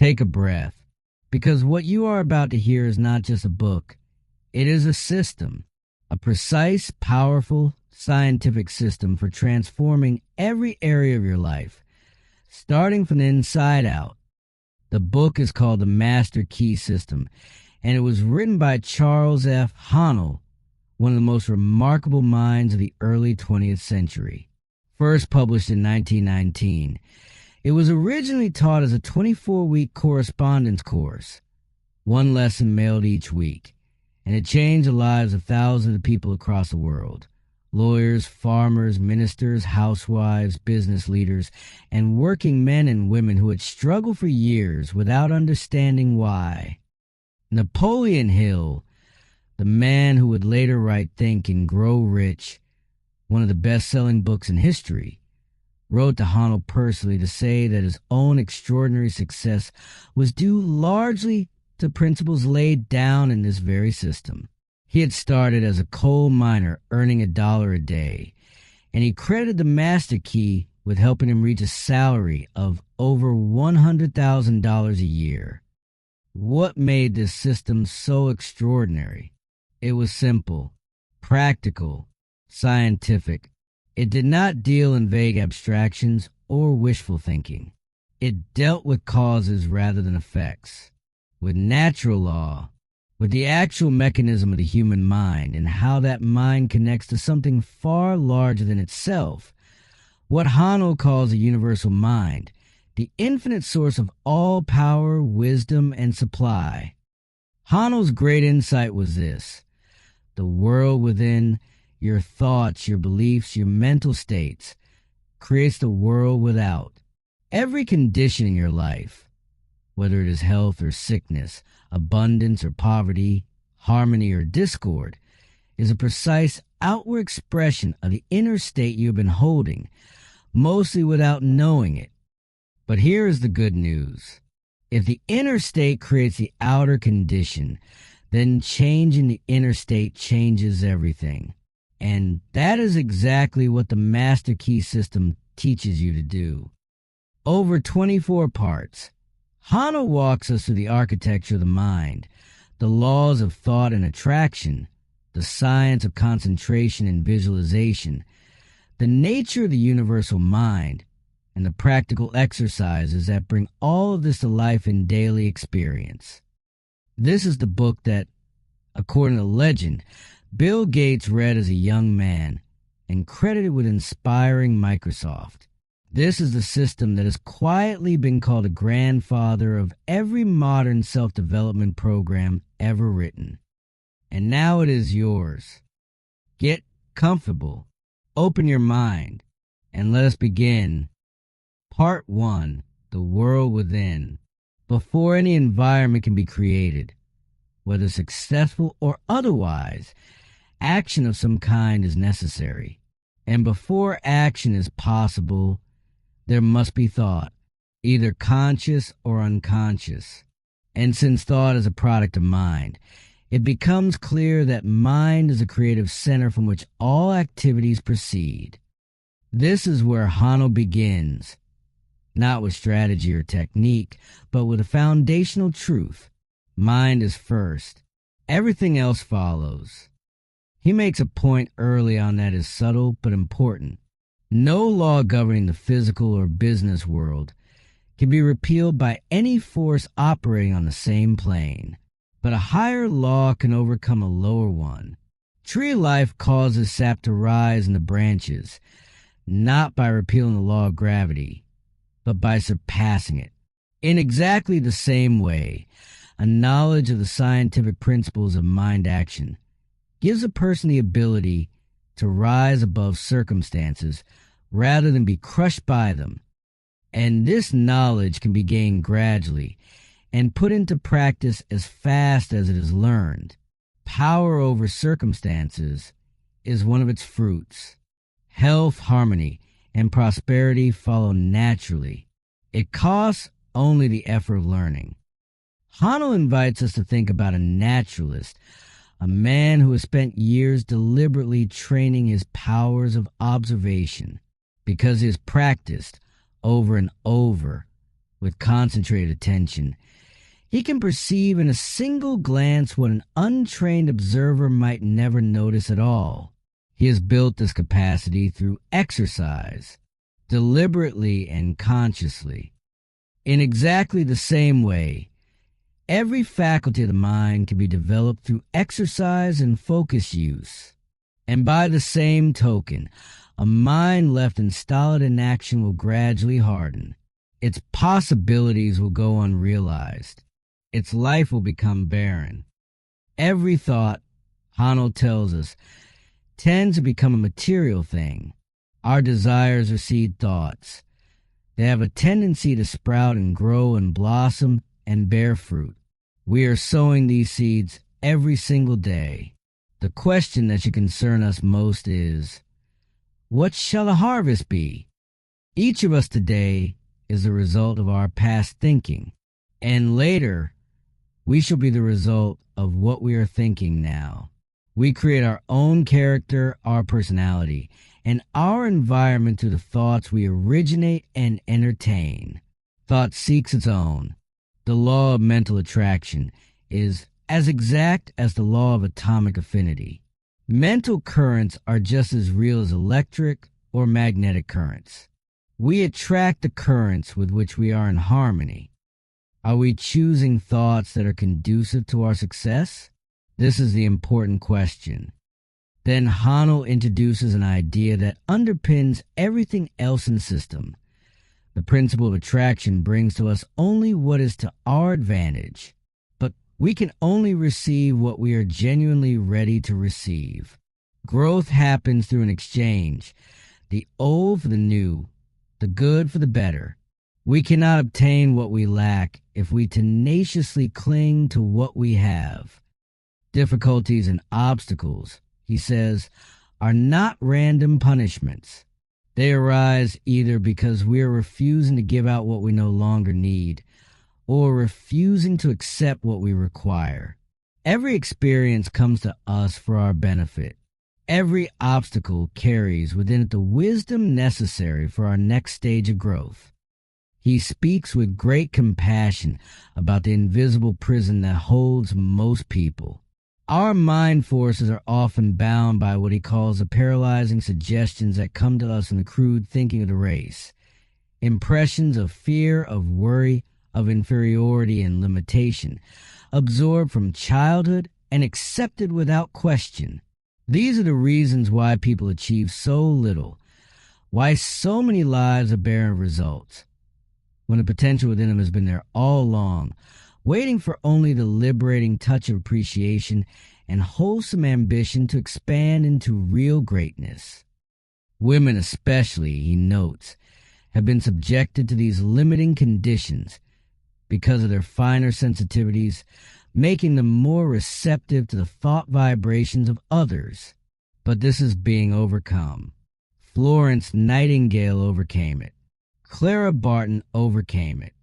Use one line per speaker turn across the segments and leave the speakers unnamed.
Take a breath, because what you are about to hear is not just a book. It is a system, a precise, powerful, scientific system for transforming every area of your life, starting from the inside out. The book is called The Master Key System, and it was written by Charles F. Haanal, one of the most remarkable minds of the early 20th century. First published in 1919, it was originally taught as a 24-week correspondence course, one lesson mailed each week, and it changed the lives of thousands of people across the world. Lawyers, farmers, ministers, housewives, business leaders, and working men and women who had struggled for years without understanding why. Napoleon Hill, the man who would later write Think and Grow Rich, one of the best-selling books in history, wrote to Haanal personally to say that his own extraordinary success was due largely to principles laid down in this very system. He had started as a coal miner earning $1 a day, and he credited the master key with helping him reach a salary of over $100,000 a year. What made this system so extraordinary? It was simple, practical, scientific. It did not deal in vague abstractions or wishful thinking. It dealt with causes rather than effects, with natural law, with the actual mechanism of the human mind and how that mind connects to something far larger than itself, what Haanal calls a universal mind, the infinite source of all power, wisdom, and supply. Haanal's great insight was this: the world within, your thoughts, your beliefs, your mental states, creates the world without. Every condition in your life, whether it is health or sickness, abundance or poverty, harmony or discord, is a precise outward expression of the inner state you have been holding, mostly without knowing it. But here is the good news. If the inner state creates the outer condition, then changing the inner state changes everything. And that is exactly what the Master Key System teaches you to do. Over 24 parts, Haanal walks us through the architecture of the mind, the laws of thought and attraction, the science of concentration and visualization, the nature of the universal mind, and the practical exercises that bring all of this to life in daily experience. This is the book that, according to legend, Bill Gates read as a young man and credited with inspiring Microsoft. This is the system that has quietly been called a grandfather of every modern self-development program ever written. And now it is yours. Get comfortable, open your mind, and let us begin. Part 1, The World Within. Before any environment can be created, whether successful or otherwise, action of some kind is necessary. And before action is possible, there must be thought, either conscious or unconscious. And since thought is a product of mind, it becomes clear that mind is a creative center from which all activities proceed. This is where Haanal begins, not with strategy or technique, but with a foundational truth. Mind is first. Everything else follows. He makes a point early on that is subtle but important. No law governing the physical or business world can be repealed by any force operating on the same plane, but a higher law can overcome a lower one. Tree life causes sap to rise in the branches, not by repealing the law of gravity, but by surpassing it. In exactly the same way, a knowledge of the scientific principles of mind action gives a person the ability to rise above circumstances rather than be crushed by them. And this knowledge can be gained gradually and put into practice as fast as it is learned. Power over circumstances is one of its fruits. Health, harmony, and prosperity follow naturally. It costs only the effort of learning. Haanal invites us to think about a naturalist, a man who has spent years deliberately training his powers of observation, because he has practiced over and over with concentrated attention. He can perceive in a single glance what an untrained observer might never notice at all. He has built this capacity through exercise, deliberately and consciously. In exactly the same way, every faculty of the mind can be developed through exercise and focus use. And by the same token, a mind left in stolid inaction will gradually harden. Its possibilities will go unrealized. Its life will become barren. Every thought, Haanal tells us, tends to become a material thing. Our desires are seed thoughts. They have a tendency to sprout and grow and blossom and bear fruit. We are sowing these seeds every single day. The question that should concern us most is, what shall the harvest be? Each of us today is the result of our past thinking, and later we shall be the result of what we are thinking now. We create our own character, our personality, and our environment through the thoughts we originate and entertain. Thought seeks its own. The law of mental attraction is as exact as the law of atomic affinity. Mental currents are just as real as electric or magnetic currents. We attract the currents with which we are in harmony. Are we choosing thoughts that are conducive to our success? This is the important question. Then Haanal introduces an idea that underpins everything else in the system. The principle of attraction brings to us only what is to our advantage, but we can only receive what we are genuinely ready to receive. Growth happens through an exchange, the old for the new, the good for the better. We cannot obtain what we lack if we tenaciously cling to what we have. Difficulties and obstacles, he says, are not random punishments. They arise either because we are refusing to give out what we no longer need, or refusing to accept what we require. Every experience comes to us for our benefit. Every obstacle carries within it the wisdom necessary for our next stage of growth. He speaks with great compassion about the invisible prison that holds most people. Our mind forces are often bound by what he calls the paralyzing suggestions that come to us in the crude thinking of the race. Impressions of fear, of worry, of inferiority and limitation, absorbed from childhood and accepted without question. These are the reasons why people achieve so little, why so many lives are barren results, when the potential within them has been there all along, waiting for only the liberating touch of appreciation and wholesome ambition to expand into real greatness. Women especially, he notes, have been subjected to these limiting conditions because of their finer sensitivities, making them more receptive to the thought vibrations of others. But this is being overcome. Florence Nightingale overcame it. Clara Barton overcame it.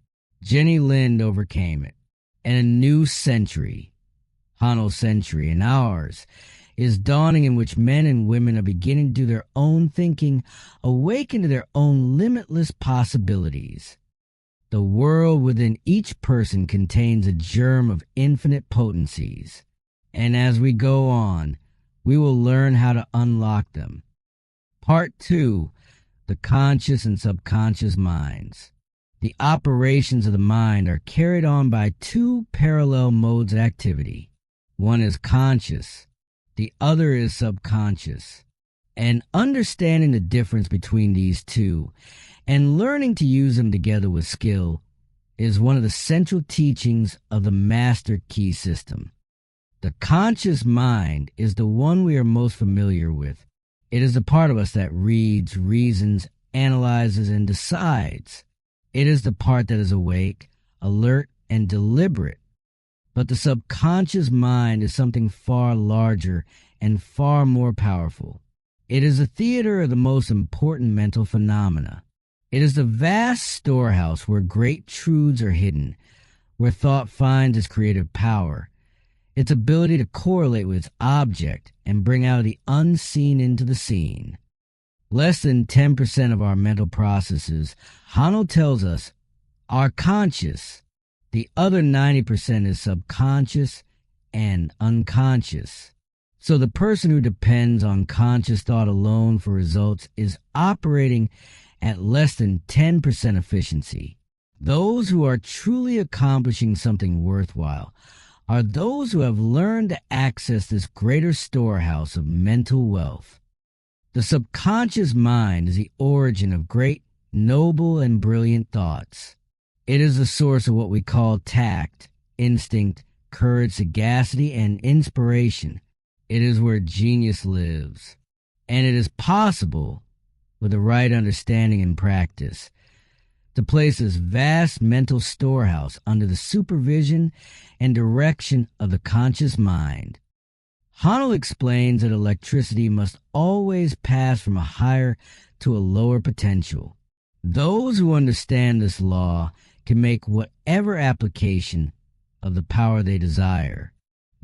Jenny Lind overcame it. And a new century, Haanal's century, and ours, is dawning in which men and women are beginning to do their own thinking, awaken to their own limitless possibilities. The world within each person contains a germ of infinite potencies, and as we go on, we will learn how to unlock them. Part 2, the conscious and subconscious minds. The operations of the mind are carried on by two parallel modes of activity. One is conscious, the other is subconscious. And understanding the difference between these two and learning to use them together with skill is one of the central teachings of the Master Key System. The conscious mind is the one we are most familiar with. It is the part of us that reads, reasons, analyzes, and decides. It is the part that is awake, alert, and deliberate. But the subconscious mind is something far larger and far more powerful. It is a theater of the most important mental phenomena. It is the vast storehouse where great truths are hidden, where thought finds its creative power, its ability to correlate with its object and bring out the unseen into the seen. Less than 10% of our mental processes, Haanal tells us, are conscious. The other 90% is subconscious and unconscious. So the person who depends on conscious thought alone for results is operating at less than 10% efficiency. Those who are truly accomplishing something worthwhile are those who have learned to access this greater storehouse of mental wealth. The subconscious mind is the origin of great, noble, and brilliant thoughts. It is the source of what we call tact, instinct, courage, sagacity, and inspiration. It is where genius lives. And it is possible, with the right understanding and practice, to place this vast mental storehouse under the supervision and direction of the conscious mind. Haanal explains that electricity must always pass from a higher to a lower potential. Those who understand this law can make whatever application of the power they desire.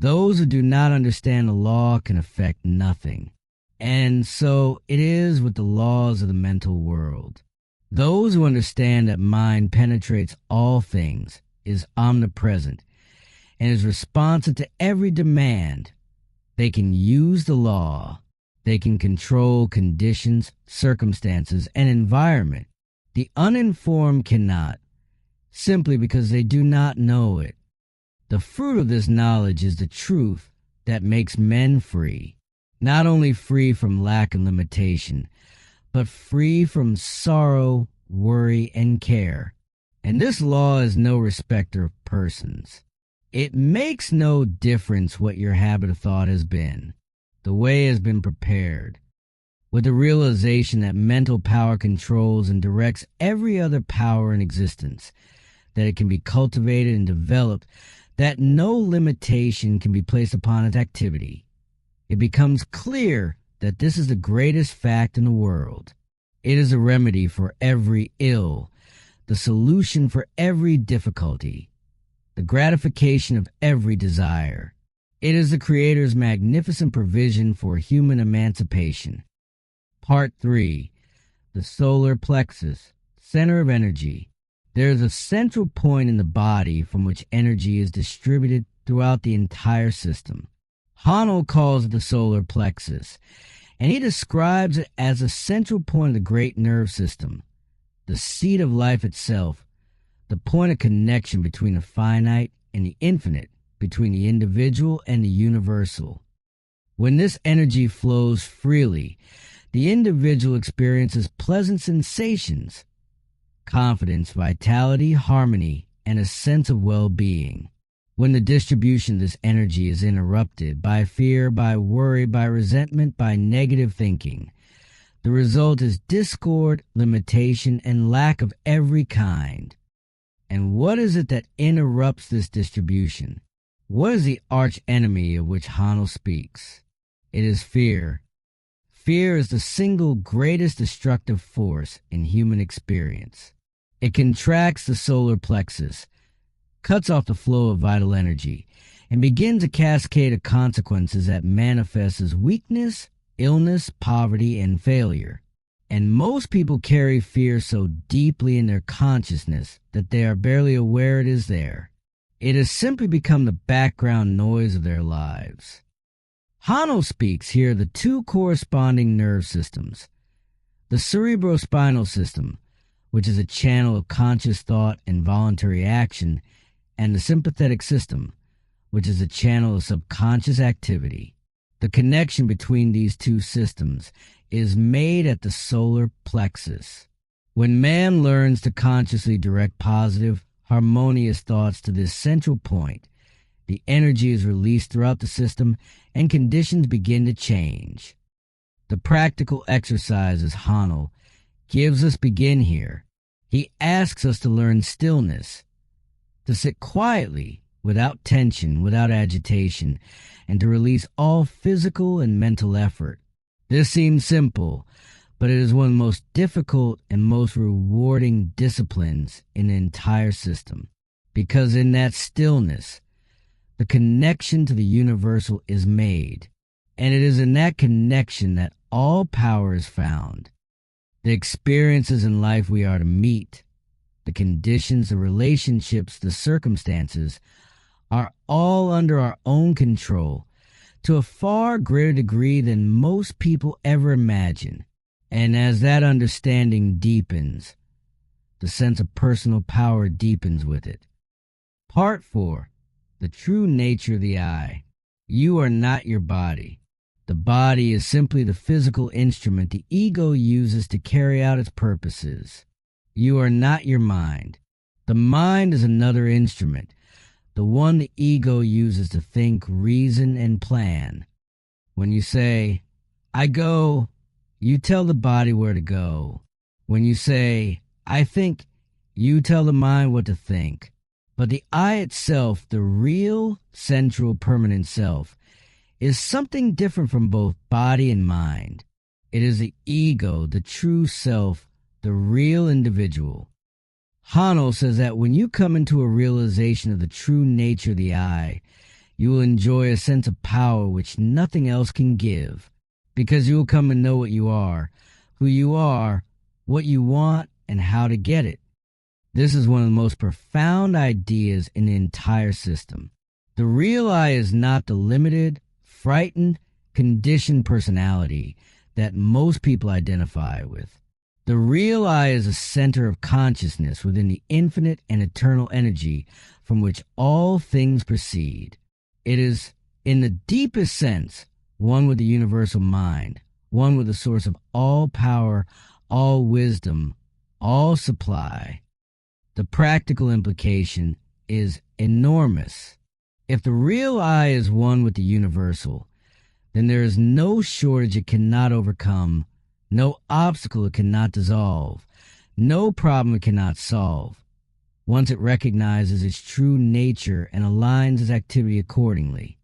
Those who do not understand the law can affect nothing. And so it is with the laws of the mental world. Those who understand that mind penetrates all things, is omnipresent, and is responsive to every demand, they can use the law. They can control conditions, circumstances, and environment. The uninformed cannot, simply because they do not know it. The fruit of this knowledge is the truth that makes men free, not only free from lack and limitation, but free from sorrow, worry, and care. And this law is no respecter of persons. It makes no difference what your habit of thought has been. The way has been prepared, with the realization that mental power controls and directs every other power in existence, that it can be cultivated and developed, that no limitation can be placed upon its activity. It becomes clear that this is the greatest fact in the world. It is a remedy for every ill, the solution for every difficulty, the gratification of every desire. It is the Creator's magnificent provision for human emancipation. Part 3. The solar plexus, center of energy. There is a central point in the body from which energy is distributed throughout the entire system. Haanal calls it the solar plexus, and he describes it as a central point of the great nerve system, the seat of life itself, the point of connection between the finite and the infinite, between the individual and the universal. When this energy flows freely, the individual experiences pleasant sensations, confidence, vitality, harmony, and a sense of well-being. When the distribution of this energy is interrupted by fear, by worry, by resentment, by negative thinking, the result is discord, limitation, and lack of every kind. And what is it that interrupts this distribution? What is the arch enemy of which Haanal speaks? It is fear. Fear is the single greatest destructive force in human experience. It contracts the solar plexus, cuts off the flow of vital energy, and begins a cascade of consequences that manifests as weakness, illness, poverty, and failure. And most people carry fear so deeply in their consciousness that they are barely aware it is there. It has simply become the background noise of their lives. Haanal speaks here of the two corresponding nerve systems, the cerebrospinal system, which is a channel of conscious thought and voluntary action, and the sympathetic system, which is a channel of subconscious activity. The connection between these two systems is made at the solar plexus. When man learns to consciously direct positive, harmonious thoughts to this central point, the energy is released throughout the system and conditions begin to change. The practical exercises Haanal gives us begin here. He asks us to learn stillness, to sit quietly, without tension, without agitation, and to release all physical and mental effort. This seems simple, but it is one of the most difficult and most rewarding disciplines in the entire system, because in that stillness, the connection to the universal is made, and it is in that connection that all power is found. The experiences in life we are to meet, the conditions, the relationships, the circumstances are all under our own control to a far greater degree than most people ever imagine. And as that understanding deepens, the sense of personal power deepens with it. Part 4. The true nature of the I. You are not your body. The body is simply the physical instrument the ego uses to carry out its purposes. You are not your mind. The mind is another instrument, the one the ego uses to think, reason, and plan. When you say, I go, you tell the body where to go. When you say, I think, you tell the mind what to think. But the I itself, the real, central, permanent self, is something different from both body and mind. It is the ego, the true self, the real individual. Haanal says that when you come into a realization of the true nature of the I, you will enjoy a sense of power which nothing else can give, because you will come to know what you are, who you are, what you want, and how to get it. This is one of the most profound ideas in the entire system. The real I is not the limited, frightened, conditioned personality that most people identify with. The real I is a center of consciousness within the infinite and eternal energy from which all things proceed. It is, in the deepest sense, one with the universal mind, one with the source of all power, all wisdom, all supply. The practical implication is enormous. If the real I is one with the universal, then there is no shortage it cannot overcome, no obstacle it cannot dissolve, no problem it cannot solve, once it recognizes its true nature and aligns its activity accordingly.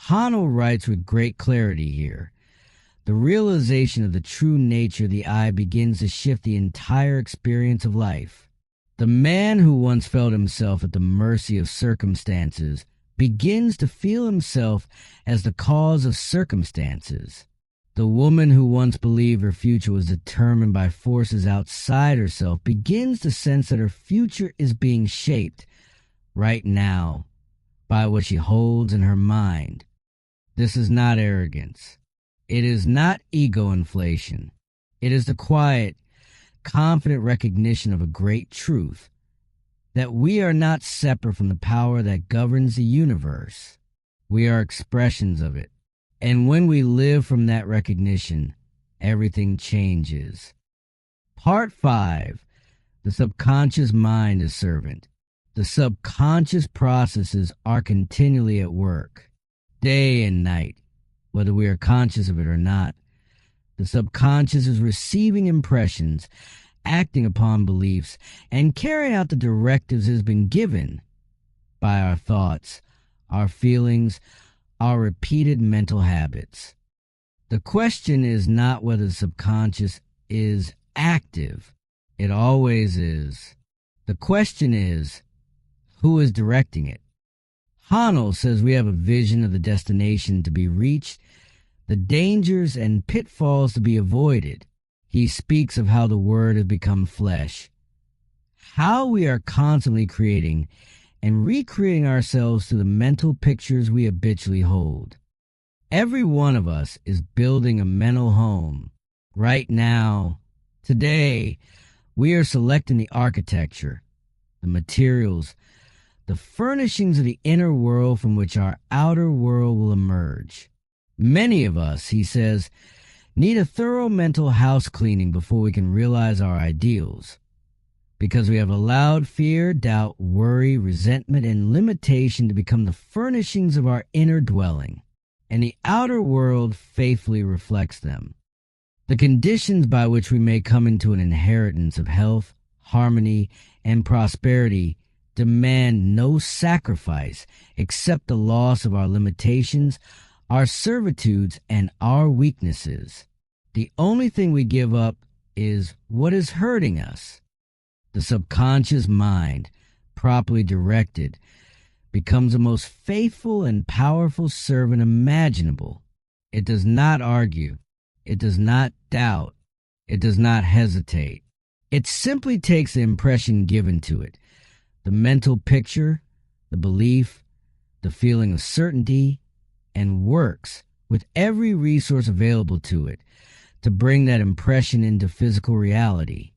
Haanal writes with great clarity here. The realization of the true nature of the I begins to shift the entire experience of life. The man who once felt himself at the mercy of circumstances begins to feel himself as the cause of circumstances. The woman who once believed her future was determined by forces outside herself begins to sense that her future is being shaped right now by what she holds in her mind. This is not arrogance. It is not ego inflation. It is the quiet, confident recognition of a great truth, that we are not separate from the power that governs the universe. We are expressions of it. And when we live from that recognition, everything changes. Part 5. The subconscious mind is servant. The subconscious processes are continually at work, day and night, whether we are conscious of it or not. The subconscious is receiving impressions, acting upon beliefs, and carrying out the directives it has been given by our thoughts, our feelings, our repeated mental habits. The question is not whether the subconscious is active. It always is. The question is, who is directing it? Haanal says we have a vision of the destination to be reached, the dangers and pitfalls to be avoided. He speaks of how the Word has become flesh, how we are constantly creating and recreating ourselves through the mental pictures we habitually hold. Every one of us is building a mental home. Right now, today, we are selecting the architecture, the materials, the furnishings of the inner world from which our outer world will emerge. Many of us, he says, need a thorough mental house cleaning before we can realize our ideals, because we have allowed fear, doubt, worry, resentment, and limitation to become the furnishings of our inner dwelling, and the outer world faithfully reflects them. The conditions by which we may come into an inheritance of health, harmony, and prosperity demand no sacrifice except the loss of our limitations, our servitudes, and our weaknesses. The only thing we give up is what is hurting us. The subconscious mind, properly directed, becomes the most faithful and powerful servant imaginable. It does not argue. It does not doubt. It does not hesitate. It simply takes the impression given to it, the mental picture, the belief, the feeling of certainty, and works with every resource available to it to bring that impression into physical reality.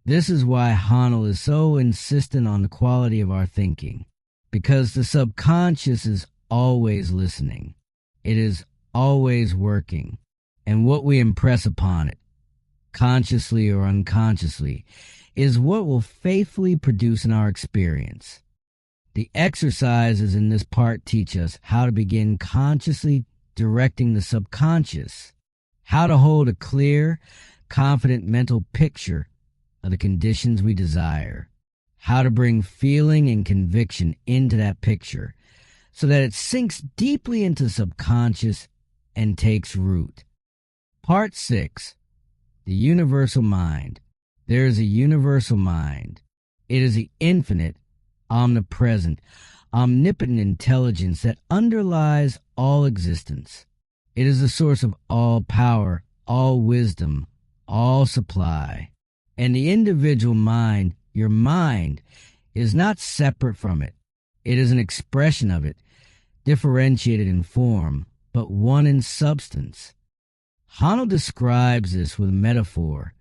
This is why Haanal is so insistent on the quality of our thinking, because the subconscious is always listening. It is always working, and what we impress upon it, consciously or unconsciously, is what will faithfully produce in our experience. The exercises in this part teach us how to begin consciously directing the subconscious, how to hold a clear, confident mental picture of the conditions we desire, how to bring feeling and conviction into that picture so that it sinks deeply into the subconscious and takes root. Part 6. The Universal Mind. There is a universal mind. It is the infinite, omnipresent, omnipotent intelligence that underlies all existence. It is the source of all power, all wisdom, all supply. And the individual mind, your mind, is not separate from it. It is an expression of it, differentiated in form, but one in substance. Haanal describes this with a metaphor.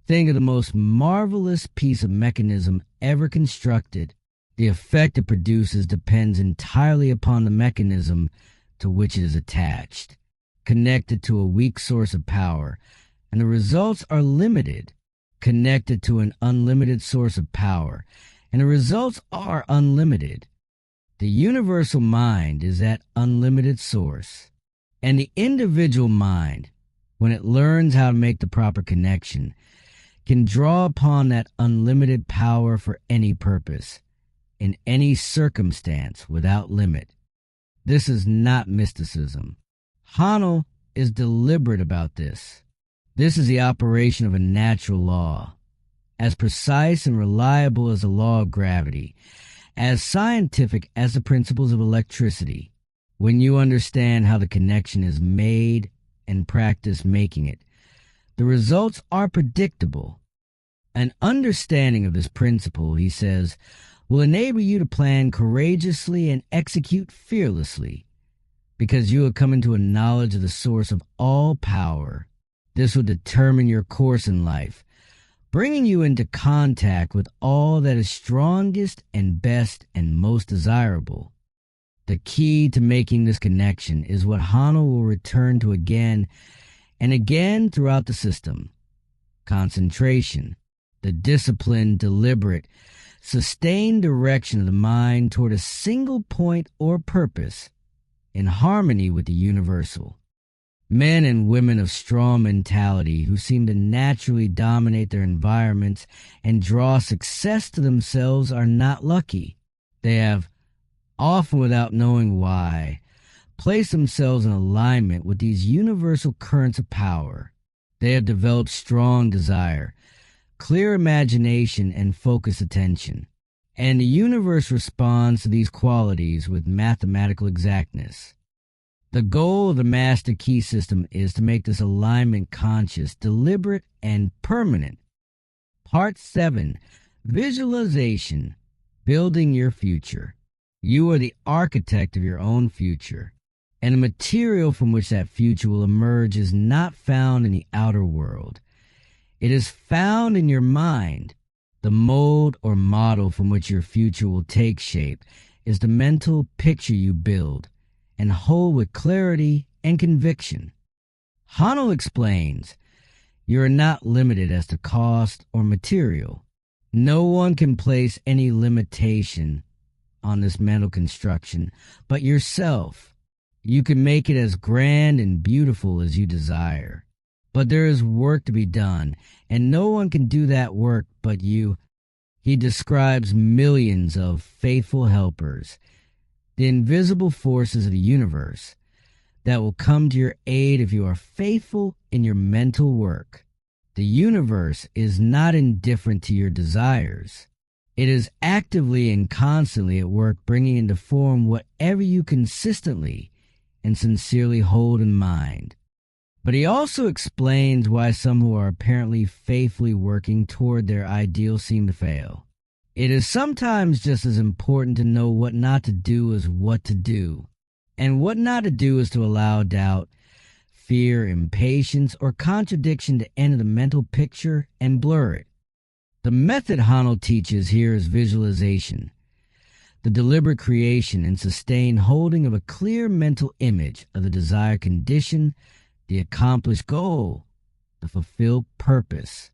Think of the most marvelous piece of mechanism ever constructed. The effect it produces depends entirely upon the mechanism to which it is attached, connected to a weak source of power, and the results are limited. Connected to an unlimited source of power, and the results are unlimited. The universal mind is that unlimited source, and the individual mind, when it learns how to make the proper connection, can draw upon that unlimited power for any purpose, in any circumstance without limit. This is not mysticism. Haanal is deliberate about this. This is the operation of a natural law, as precise and reliable as the law of gravity, as scientific as the principles of electricity. When you understand how the connection is made and practice making it, the results are predictable. An understanding of this principle, he says, will enable you to plan courageously and execute fearlessly, because you have come into a knowledge of the source of all power. This will determine your course in life, bringing you into contact with all that is strongest and best and most desirable. The key to making this connection is what Haanal will return to again and again throughout the system. Concentration, the disciplined, deliberate, sustained direction of the mind toward a single point or purpose in harmony with the universal. Men and women of strong mentality who seem to naturally dominate their environments and draw success to themselves are not lucky. They have, often without knowing why, placed themselves in alignment with these universal currents of power. They have developed strong desire, clear imagination, and focused attention. And the universe responds to these qualities with mathematical exactness. The goal of the master key system is to make this alignment conscious, deliberate, and permanent. Part 7. Visualization. Building your future. You are the architect of your own future, and the material from which that future will emerge is not found in the outer world. It is found in your mind. The mold or model from which your future will take shape is the mental picture you build and hold with clarity and conviction. Haanal explains, you are not limited as to cost or material. No one can place any limitation on this mental construction but yourself. You can make it as grand and beautiful as you desire. But there is work to be done, and no one can do that work but you. He describes millions of faithful helpers, the invisible forces of the universe, that will come to your aid if you are faithful in your mental work. The universe is not indifferent to your desires. It is actively and constantly at work bringing into form whatever you consistently and sincerely hold in mind. But he also explains why some who are apparently faithfully working toward their ideal seem to fail. It is sometimes just as important to know what not to do as what to do. And what not to do is to allow doubt, fear, impatience, or contradiction to enter the mental picture and blur it. The method Haanal teaches here is visualization, the deliberate creation and sustained holding of a clear mental image of the desired condition, the accomplished goal, the fulfilled purpose.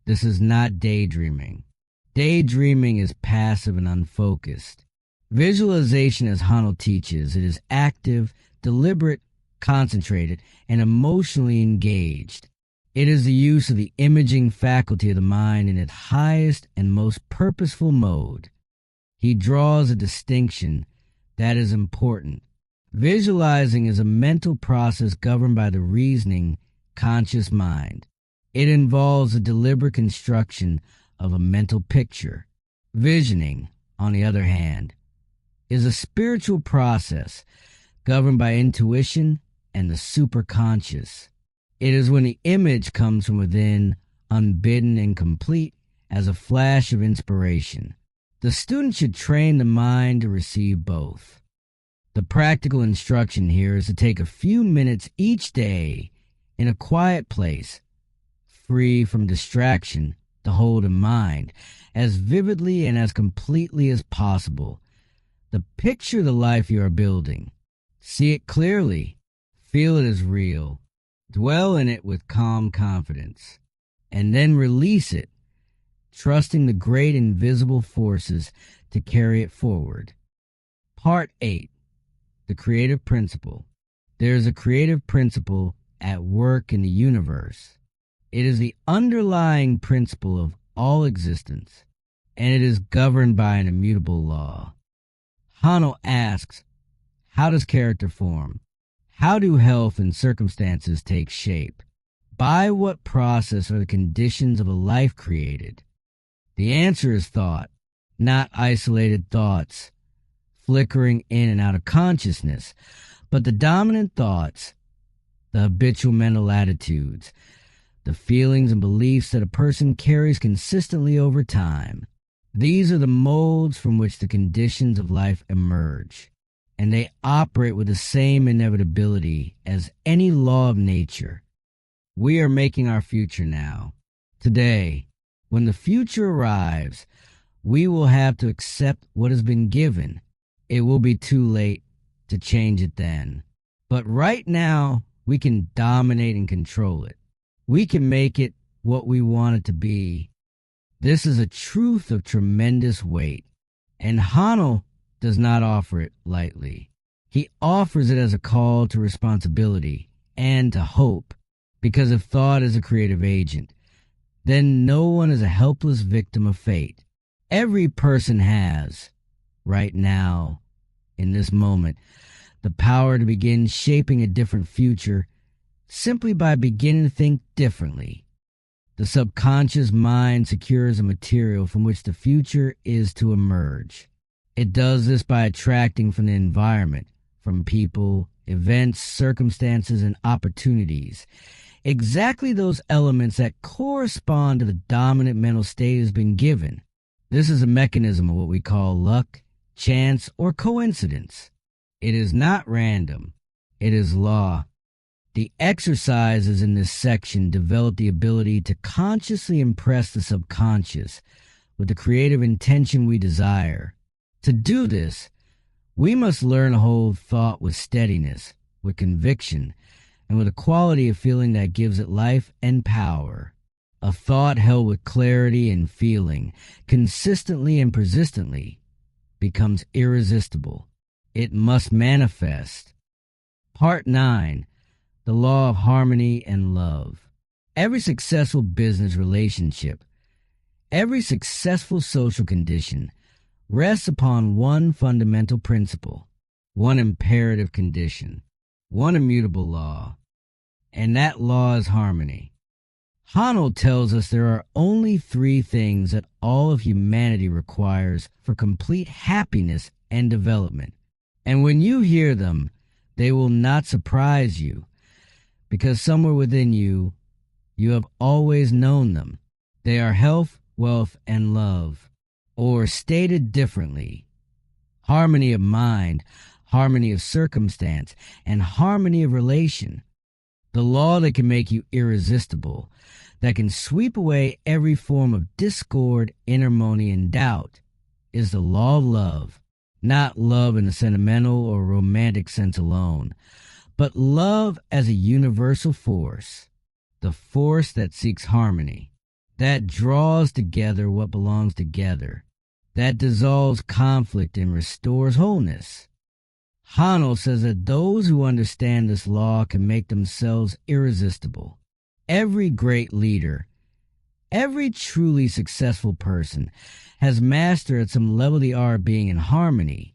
This is not daydreaming. Daydreaming is passive and unfocused. Visualization, as Haanal teaches, it is active, deliberate, concentrated, and emotionally engaged. It is the use of the imaging faculty of the mind in its highest and most purposeful mode. He draws a distinction that is important. Visualizing is a mental process governed by the reasoning, conscious mind. It involves the deliberate construction of a mental picture. Visioning, on the other hand, is a spiritual process governed by intuition and the superconscious. It is when the image comes from within, unbidden and complete as a flash of inspiration. The student should train the mind to receive both. The practical instruction here is to take a few minutes each day in a quiet place, free from distraction, to hold in mind, as vividly and as completely as possible, the picture of the life you are building. See it clearly, feel it as real, dwell in it with calm confidence, and then release it, trusting the great invisible forces to carry it forward. Part 8. The Creative Principle. There is a creative principle at work in the universe. It is the underlying principle of all existence, and it is governed by an immutable law. Haanal asks, how does character form? How do health and circumstances take shape? By what process are the conditions of a life created? The answer is thought, not isolated thoughts, flickering in and out of consciousness, but the dominant thoughts, the habitual mental attitudes, the feelings and beliefs that a person carries consistently over time. These are the molds from which the conditions of life emerge, and they operate with the same inevitability as any law of nature. We are making our future now. Today, when the future arrives, we will have to accept what has been given. It will be too late to change it then. But right now, we can dominate and control it. We can make it what we want it to be. This is a truth of tremendous weight, and Haanal does not offer it lightly. He offers it as a call to responsibility and to hope, because if thought is a creative agent, then no one is a helpless victim of fate. Every person has, right now, in this moment, the power to begin shaping a different future simply by beginning to think differently. The subconscious mind secures a material from which the future is to emerge. It does this by attracting from the environment, from people, events, circumstances, and opportunities, exactly those elements that correspond to the dominant mental state has been given. This is a mechanism of what we call luck, chance, or coincidence. It is not random. It is law. The exercises in this section develop the ability to consciously impress the subconscious with the creative intention we desire. To do this, we must learn to hold thought with steadiness, with conviction, and with a quality of feeling that gives it life and power. A thought held with clarity and feeling, consistently and persistently, becomes irresistible. It must manifest. Part 9. The law of harmony and love. Every successful business relationship, every successful social condition rests upon one fundamental principle, one imperative condition, one immutable law, and that law is harmony. Haanal tells us there are only 3 things that all of humanity requires for complete happiness and development. And when you hear them, they will not surprise you. because somewhere within you, you have always known them. They are health, wealth, and love. Or stated differently, harmony of mind, harmony of circumstance, and harmony of relation. The law that can make you irresistible, that can sweep away every form of discord, inharmony, and doubt, is the law of love. Not love in a sentimental or romantic sense alone, but love as a universal force, the force that seeks harmony, that draws together what belongs together, that dissolves conflict and restores wholeness. Haanal says that those who understand this law can make themselves irresistible. Every great leader, every truly successful person has mastered at some level the art of being in harmony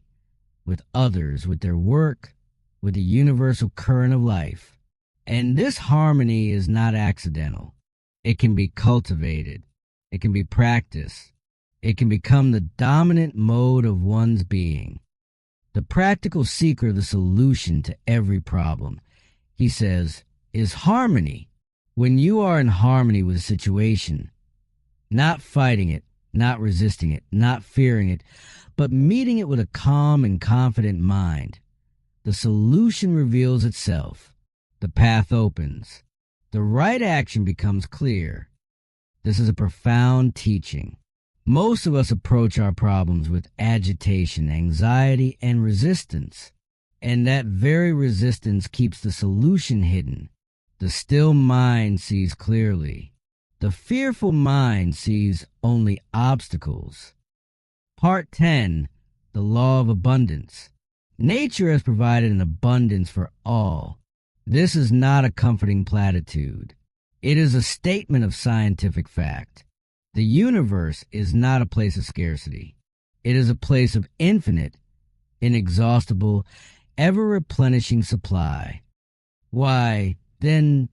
with others, with their work, with the universal current of life. And this harmony is not accidental. It can be cultivated. It can be practiced. It can become the dominant mode of one's being. The practical secret of the solution to every problem, he says, is harmony. When you are in harmony with a situation, not fighting it, not resisting it, not fearing it, but meeting it with a calm and confident mind, the solution reveals itself. The path opens. The right action becomes clear. This is a profound teaching. Most of us approach our problems with agitation, anxiety, and resistance. And that very resistance keeps the solution hidden. The still mind sees clearly. The fearful mind sees only obstacles. Part 10. The Law of Abundance. Nature has provided an abundance for all. This is not a comforting platitude. It is a statement of scientific fact. The universe is not a place of scarcity. It is a place of infinite, inexhaustible, ever-replenishing supply. Why, then,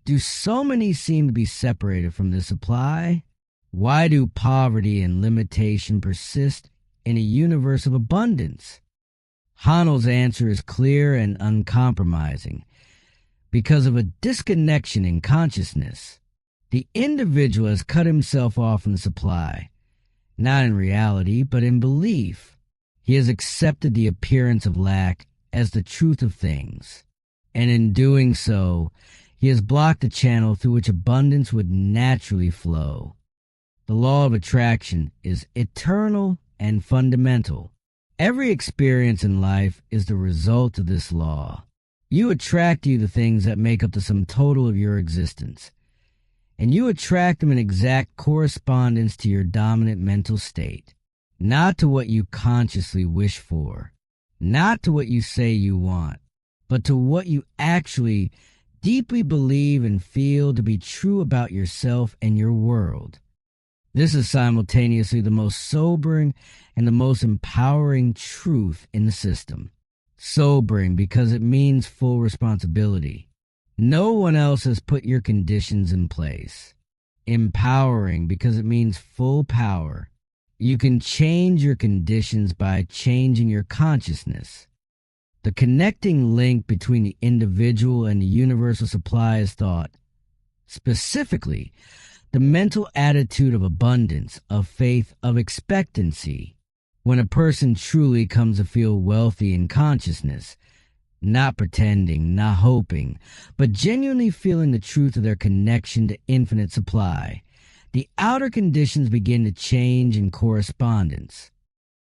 do so many seem to be separated from this supply? Why do poverty and limitation persist in a universe of abundance? Haanal's answer is clear and uncompromising. Because of a disconnection in consciousness, the individual has cut himself off from the supply, not in reality, but in belief. He has accepted the appearance of lack as the truth of things, and in doing so, he has blocked the channel through which abundance would naturally flow. The law of attraction is eternal and fundamental. Every experience in life is the result of this law. You attract to you the things that make up the sum total of your existence, and you attract them in exact correspondence to your dominant mental state, not to what you consciously wish for, not to what you say you want, but to what you actually deeply believe and feel to be true about yourself and your world. This is simultaneously the most sobering and the most empowering truth in the system. Sobering because it means full responsibility. No one else has put your conditions in place. Empowering because it means full power. You can change your conditions by changing your consciousness. The connecting link between the individual and the universal supply is thought. Specifically, the mental attitude of abundance, of faith, of expectancy. When a person truly comes to feel wealthy in consciousness, not pretending, not hoping, but genuinely feeling the truth of their connection to infinite supply, the outer conditions begin to change in correspondence.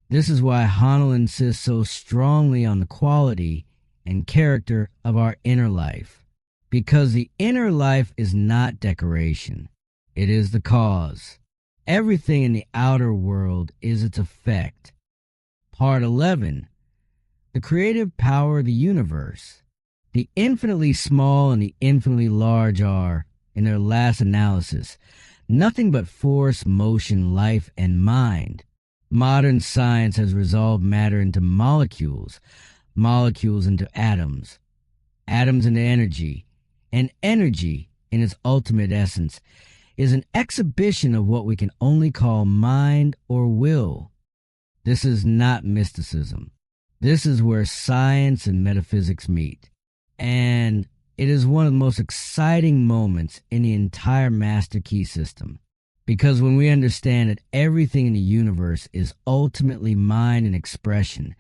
This is why Haanal insists so strongly on the quality and character of our inner life, because the inner life is not decoration. It is the cause. Everything in the outer world is its effect. Part 11. The creative power of the universe. The infinitely small and the infinitely large are, in their last analysis, nothing but force, motion, life, and mind. Modern science has resolved matter into molecules, molecules into atoms, atoms into energy, and energy, in its ultimate essence, is an exhibition of what we can only call mind or will. This is not mysticism. This is where science and metaphysics meet. And It is one of the most exciting moments in the entire master key system. Because when we understand that everything in the universe is ultimately mind and expression,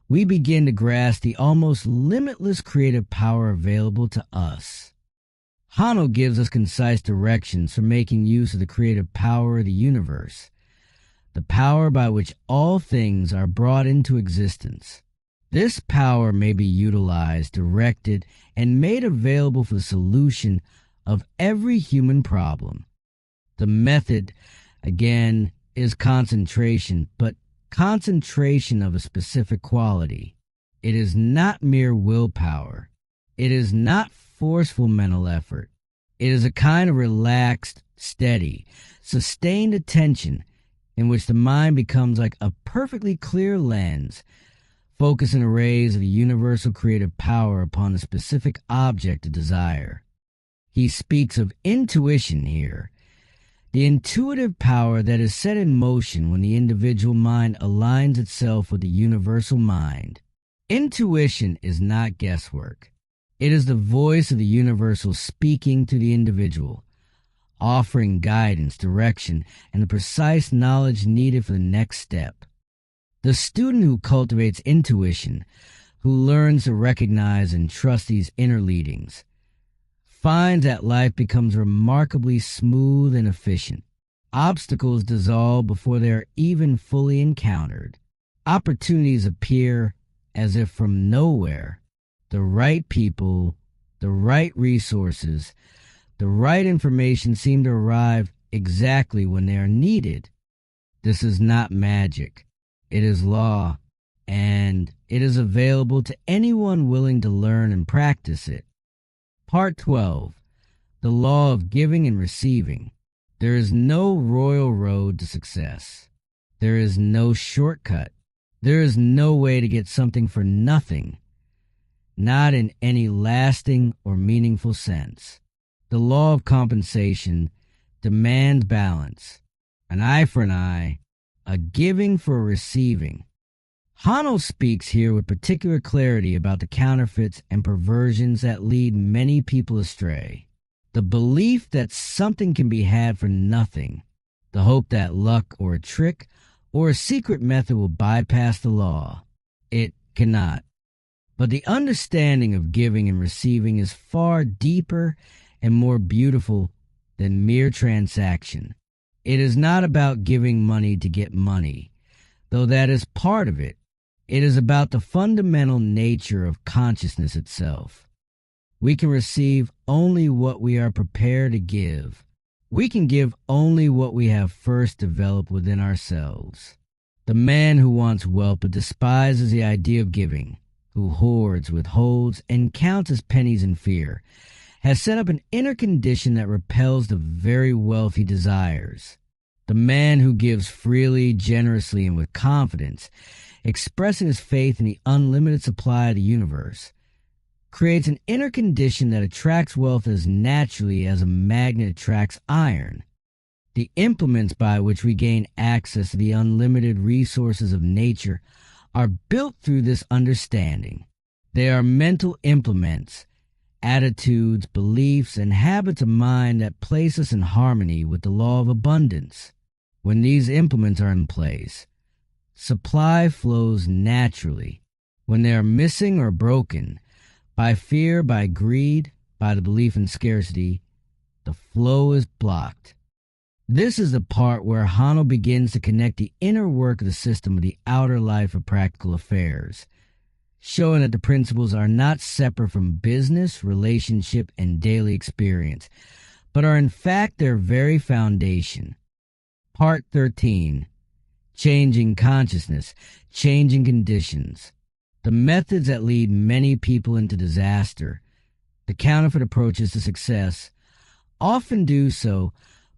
we begin to grasp the almost limitless creative power available to us. Haanal gives us concise directions for making use of the creative power of the universe, the power by which all things are brought into existence. This power may be utilized, directed, and made available for the solution of every human problem. The method, again, is concentration, but concentration of a specific quality. It is not mere willpower. It is not forceful mental effort. It is a kind of relaxed, steady, sustained attention in which the mind becomes like a perfectly clear lens, focusing the rays of the universal creative power upon a specific object of desire. He speaks of intuition here, the intuitive power that is set in motion when the individual mind aligns itself with the universal mind. Intuition is not guesswork. It is the voice of the universal speaking to the individual, offering guidance, direction, and the precise knowledge needed for the next step. The student who cultivates intuition, who learns to recognize and trust these inner leadings, finds that life becomes remarkably smooth and efficient. Obstacles dissolve before they are even fully encountered. Opportunities appear as if from nowhere. The right people, the right resources, the right information seem to arrive exactly when they are needed. This is not magic. It is law, and it is available to anyone willing to learn and practice it. Part 12. The Law of Giving and Receiving. There is no royal road to success. There is no shortcut. There is no way to get something for nothing, not in any lasting or meaningful sense. The law of compensation demands balance, an eye for an eye, a giving for a receiving. Haanal speaks here with particular clarity about the counterfeits and perversions that lead many people astray. The belief that something can be had for nothing, the hope that luck or a trick or a secret method will bypass the law. It cannot. But the understanding of giving and receiving is far deeper and more beautiful than mere transaction. It is not about giving money to get money, though that is part of it. It is about the fundamental nature of consciousness itself. We can receive only what we are prepared to give. We can give only what we have first developed within ourselves. The man who wants wealth but despises the idea of giving, who hoards, withholds, and counts his pennies in fear, has set up an inner condition that repels the very wealth he desires. The man who gives freely, generously, and with confidence, expressing his faith in the unlimited supply of the universe, creates an inner condition that attracts wealth as naturally as a magnet attracts iron. The implements by which we gain access to the unlimited resources of nature are built through this understanding. They are mental implements, attitudes, beliefs, and habits of mind that place us in harmony with the law of abundance. When these implements are in place, supply flows naturally. When they are missing or broken, by fear, by greed, by the belief in scarcity, the flow is blocked. This is the part where Haanal begins to connect the inner work of the system with the outer life of practical affairs, showing that the principles are not separate from business, relationship, and daily experience, but are in fact their very foundation. Part 13. Changing consciousness, changing conditions. The methods that lead many people into disaster, the counterfeit approaches to success, often do so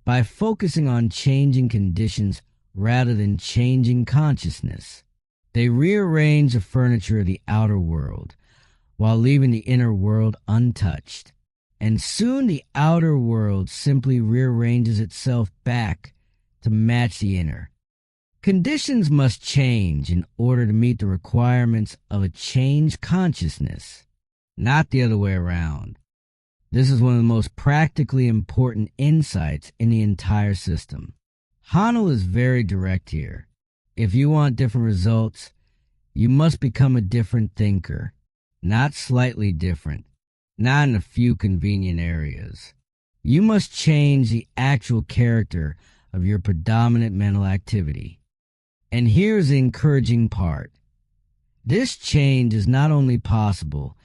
by focusing on changing conditions rather than changing consciousness. They rearrange the furniture of the outer world while leaving the inner world untouched. And soon the outer world simply rearranges itself back to match the inner. Conditions must change in order to meet the requirements of a changed consciousness, not the other way around. This is one of the most practically important insights in the entire system. Haanal is very direct here. If you want different results, you must become a different thinker, not slightly different, not in a few convenient areas. You must change the actual character of your predominant mental activity. And here's the encouraging part. This change is not only possible,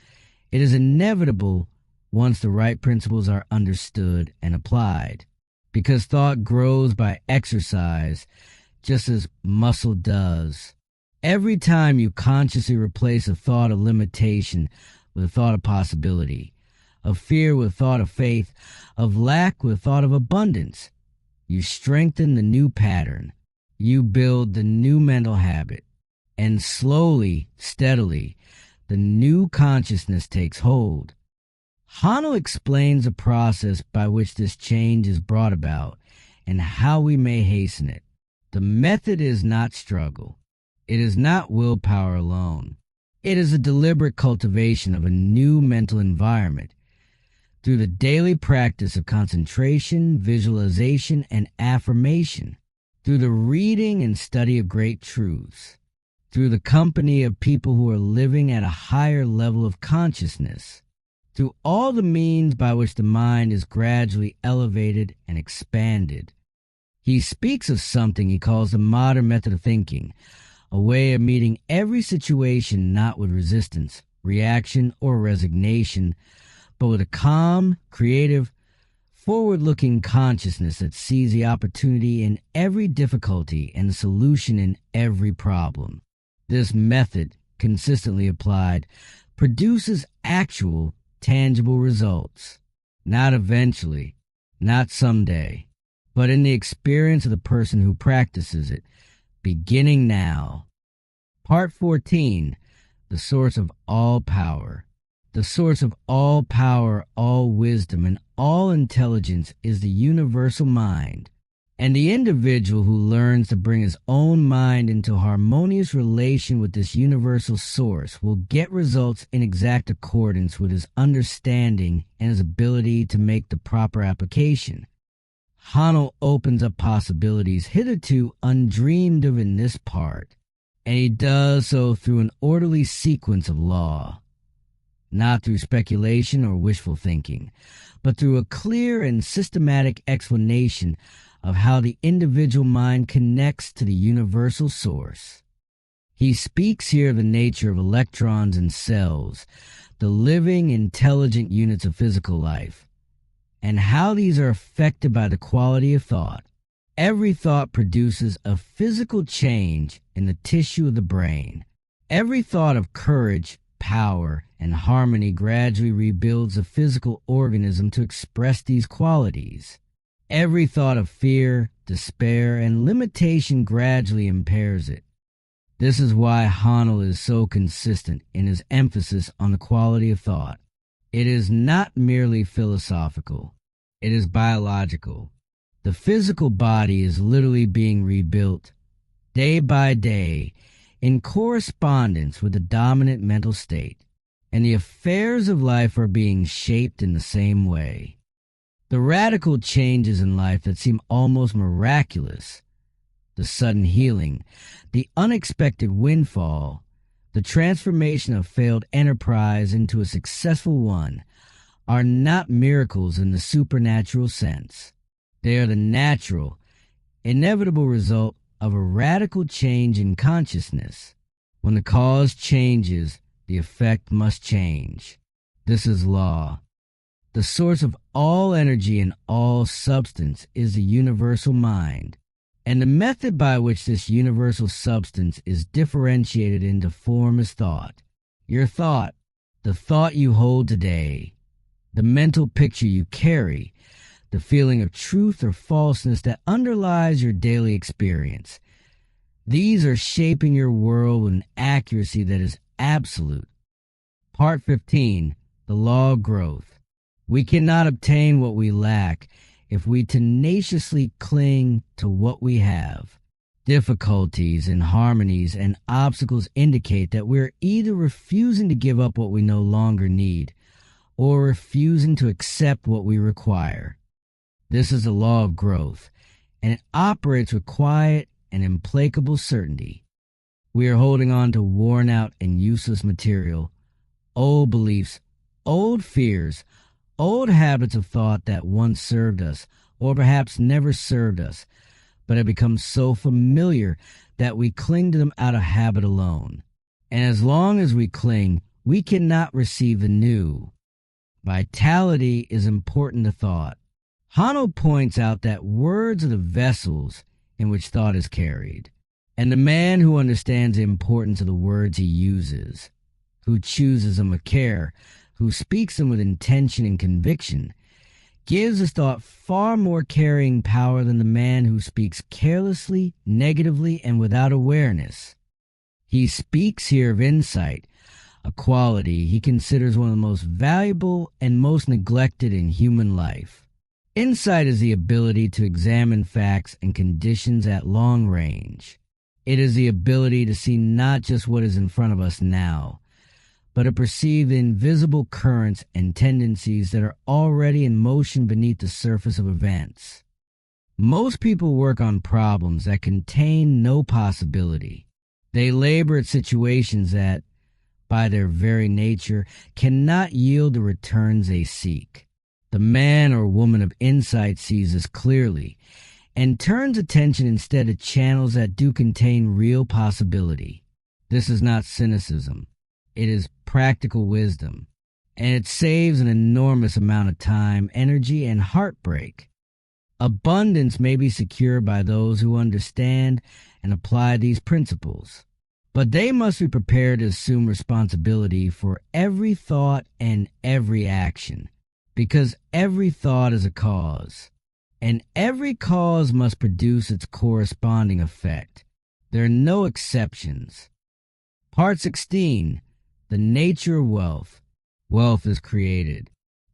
it is inevitable once the right principles are understood and applied. Because thought grows by exercise, just as muscle does. Every time you consciously replace a thought of limitation with a thought of possibility, of fear with a thought of faith, of lack with a thought of abundance, you strengthen the new pattern. You build the new mental habit. And slowly, steadily, the new consciousness takes hold. Haanal explains the process by which this change is brought about and how we may hasten it. The method is not struggle. It is not willpower alone. It is a deliberate cultivation of a new mental environment through the daily practice of concentration, visualization, and affirmation, through the reading and study of great truths, through the company of people who are living at a higher level of consciousness, through all the means by which the mind is gradually elevated and expanded. He speaks of something he calls the modern method of thinking, a way of meeting every situation not with resistance, reaction, or resignation, but with a calm, creative, forward-looking consciousness that sees the opportunity in every difficulty and the solution in every problem. This method, consistently applied, produces actual, tangible results. Not eventually, not someday, but in the experience of the person who practices it, beginning now. Part 14, the source of all power. The source of all power, all wisdom, and all intelligence is the universal mind. And the individual who learns to bring his own mind into harmonious relation with this universal source will get results in exact accordance with his understanding and his ability to make the proper application. Haanal opens up possibilities hitherto undreamed of in this part, and he does so through an orderly sequence of law. Not through speculation or wishful thinking, but through a clear and systematic explanation of how the individual mind connects to the universal source. He speaks here of the nature of electrons and cells, the living, intelligent units of physical life, and how these are affected by the quality of thought. Every thought produces a physical change in the tissue of the brain. Every thought of courage, power, and harmony gradually rebuilds the physical organism to express these qualities. Every thought of fear, despair, and limitation gradually impairs it. This is why Haanal is so consistent in his emphasis on the quality of thought. It is not merely philosophical. It is biological. The physical body is literally being rebuilt, day by day, in correspondence with the dominant mental state, and the affairs of life are being shaped in the same way. The radical changes in life that seem almost miraculous, the sudden healing, the unexpected windfall, the transformation of failed enterprise into a successful one, are not miracles in the supernatural sense. They are the natural, inevitable result of a radical change in consciousness. When the cause changes, the effect must change. This is law. The source of all energy and all substance is the universal mind, and the method by which this universal substance is differentiated into form is thought. Your thought, the thought you hold today, the mental picture you carry, the feeling of truth or falseness that underlies your daily experience. These are shaping your world with an accuracy that is absolute. Part 15, the law of growth. We cannot obtain what we lack if we tenaciously cling to what we have. Difficulties, inharmonies, and obstacles indicate that we're either refusing to give up what we no longer need, or refusing to accept what we require. This is the law of growth, and it operates with quiet and implacable certainty. We are holding on to worn out and useless material, old beliefs, old fears, old habits of thought that once served us, or perhaps never served us, but have become so familiar that we cling to them out of habit alone. And as long as we cling, we cannot receive the new. Vitality is important to thought. Haanal points out that words are the vessels in which thought is carried, and the man who understands the importance of the words he uses, who chooses them with care, who speaks them with intention and conviction, gives his thought far more carrying power than the man who speaks carelessly, negatively, and without awareness. He speaks here of insight, a quality he considers one of the most valuable and most neglected in human life. Insight is the ability to examine facts and conditions at long range. It is the ability to see not just what is in front of us now, but to perceive the invisible currents and tendencies that are already in motion beneath the surface of events. Most people work on problems that contain no possibility. They labor at situations that, by their very nature, cannot yield the returns they seek. The man or woman of insight sees this clearly and turns attention instead to channels that do contain real possibility. This is not cynicism. It is practical wisdom, and it saves an enormous amount of time, energy, and heartbreak. Abundance may be secured by those who understand and apply these principles, but they must be prepared to assume responsibility for every thought and every action, because every thought is a cause, and every cause must produce its corresponding effect. There are no exceptions. Part 16. The nature of wealth. Wealth is created.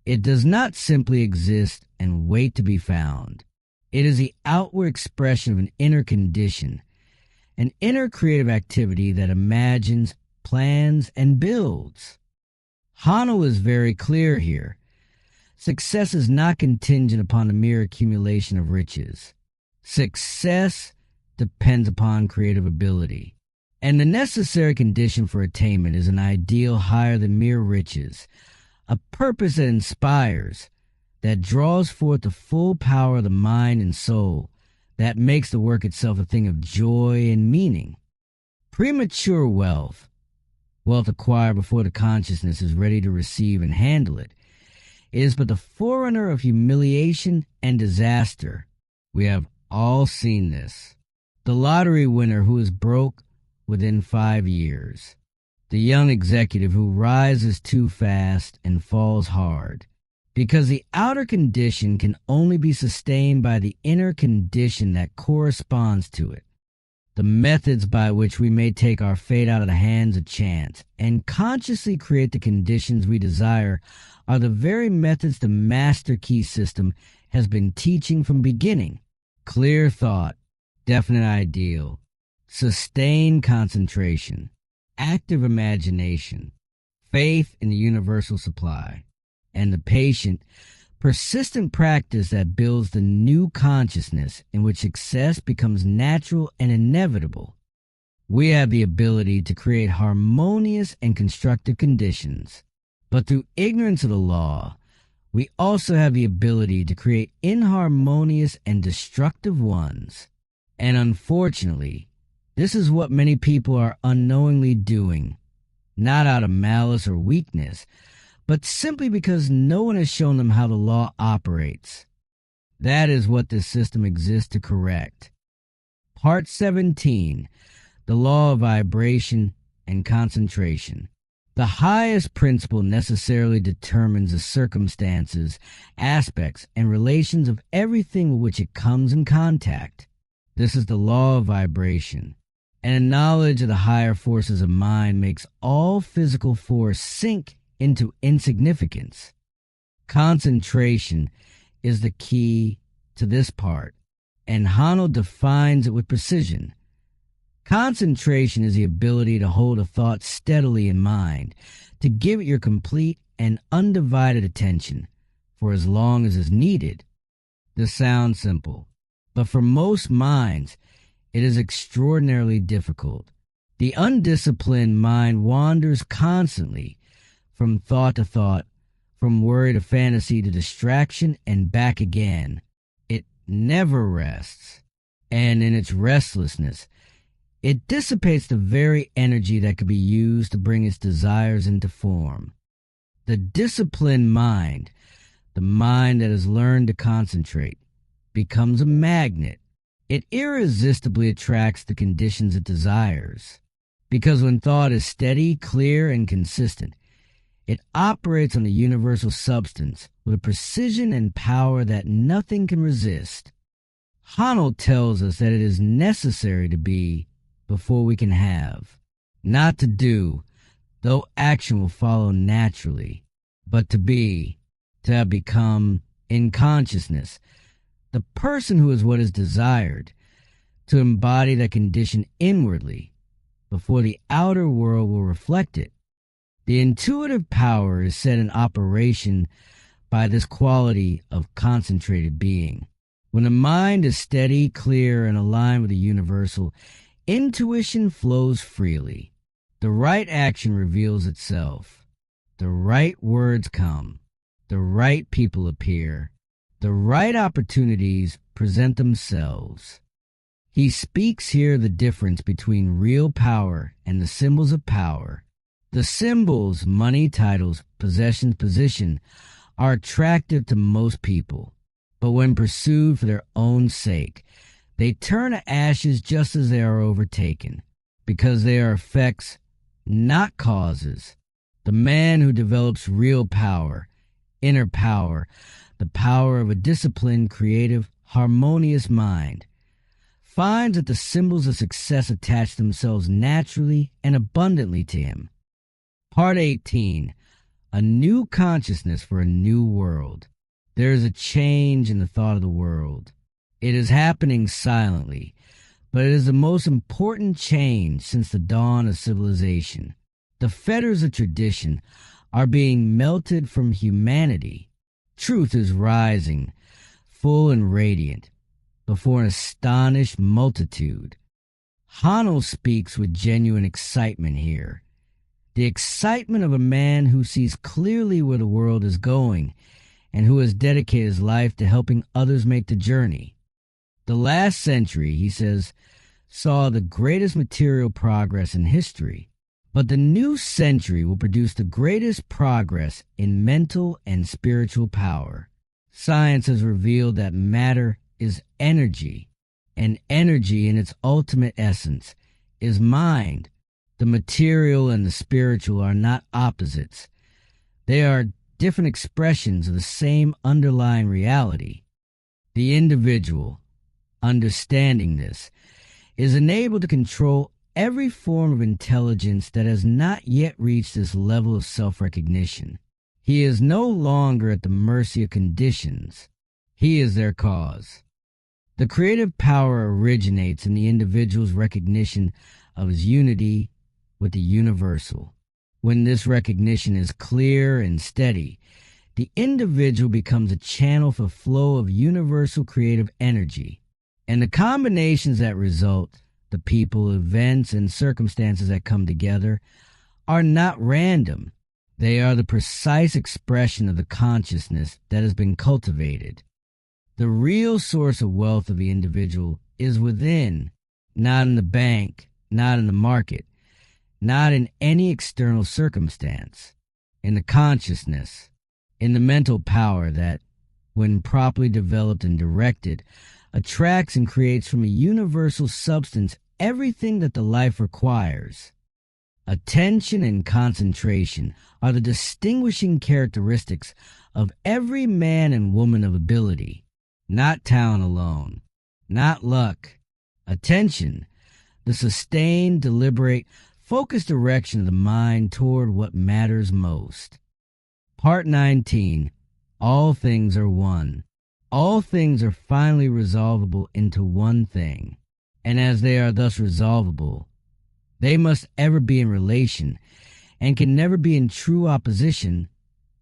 It does not simply exist and wait to be found. It is the outward expression of an inner condition, an inner creative activity that imagines, plans, and builds. Haanal is very clear here. Success is not contingent upon the mere accumulation of riches. Success depends upon creative ability. And the necessary condition for attainment is an ideal higher than mere riches, a purpose that inspires, that draws forth the full power of the mind and soul, that makes the work itself a thing of joy and meaning. Premature wealth, wealth acquired before the consciousness is ready to receive and handle it, is but the forerunner of humiliation and disaster. We have all seen this. The lottery winner who is broke within 5 years. The young executive who rises too fast and falls hard, because the outer condition can only be sustained by the inner condition that corresponds to it. The methods by which we may take our fate out of the hands of chance and consciously create the conditions we desire are the very methods the Master Key System has been teaching from beginning. Clear thought, definite ideal, sustained concentration, active imagination, faith in the universal supply, and the patient, persistent practice that builds the new consciousness in which success becomes natural and inevitable. We have the ability to create harmonious and constructive conditions, but through ignorance of the law, we also have the ability to create inharmonious and destructive ones. And unfortunately, this is what many people are unknowingly doing, not out of malice or weakness, but simply because no one has shown them how the law operates. That is what this system exists to correct. Part 17. The law of vibration and concentration. The highest principle necessarily determines the circumstances, aspects, and relations of everything with which it comes in contact. This is the law of vibration, and a knowledge of the higher forces of mind makes all physical force sink into insignificance. Concentration is the key to this part, and Haanal defines it with precision. Concentration is the ability to hold a thought steadily in mind, to give it your complete and undivided attention for as long as is needed. This sounds simple, but for most minds, it is extraordinarily difficult. The undisciplined mind wanders constantly from thought to thought, from worry to fantasy to distraction and back again. It never rests, and in its restlessness, it dissipates the very energy that could be used to bring its desires into form. The disciplined mind, the mind that has learned to concentrate, becomes a magnet. It irresistibly attracts the conditions it desires, because when thought is steady, clear, and consistent, it operates on a universal substance with a precision and power that nothing can resist. Haanal tells us that it is necessary to be before we can have, not to do, though action will follow naturally, but to be, to have become, in consciousness, the person who is what is desired, to embody that condition inwardly, before the outer world will reflect it. The intuitive power is set in operation by this quality of concentrated being. When the mind is steady, clear, and aligned with the universal, intuition flows freely. The right action reveals itself. The right words come. The right people appear. The right opportunities present themselves. He speaks here the difference between real power and the symbols of power. The symbols, money, titles, possessions, position, are attractive to most people, but when pursued for their own sake, they turn to ashes just as they are overtaken, because they are effects, not causes. The man who develops real power, inner power, the power of a disciplined, creative, harmonious mind, finds that the symbols of success attach themselves naturally and abundantly to him. Part 18. A new consciousness for a new world. There is a change in the thought of the world. It is happening silently, but it is the most important change since the dawn of civilization. The fetters of tradition are being melted from humanity. Truth is rising, full and radiant, before an astonished multitude. Haanal speaks with genuine excitement here. The excitement of a man who sees clearly where the world is going and who has dedicated his life to helping others make the journey. The last century, he says, saw the greatest material progress in history, but the new century will produce the greatest progress in mental and spiritual power. Science has revealed that matter is energy, and energy in its ultimate essence is mind. The material and the spiritual are not opposites. They are different expressions of the same underlying reality. The individual, understanding this, is enabled to control every form of intelligence that has not yet reached this level of self-recognition. He is no longer at the mercy of conditions. He is their cause. The creative power originates in the individual's recognition of his unity with the universal. When this recognition is clear and steady, the individual becomes a channel for flow of universal creative energy, and the combinations that result, the people, events, and circumstances that come together, are not random. They are the precise expression of the consciousness that has been cultivated. The real source of wealth of the individual is within, not in the bank, not in the market, not in any external circumstance, in the consciousness, in the mental power that, when properly developed and directed, attracts and creates from a universal substance everything that the life requires. Attention and concentration are the distinguishing characteristics of every man and woman of ability, not talent alone, not luck. Attention, the sustained, deliberate, focused direction of the mind toward what matters most. Part 19. All things are one. All things are finally resolvable into one thing, and as they are thus resolvable, they must ever be in relation and can never be in true opposition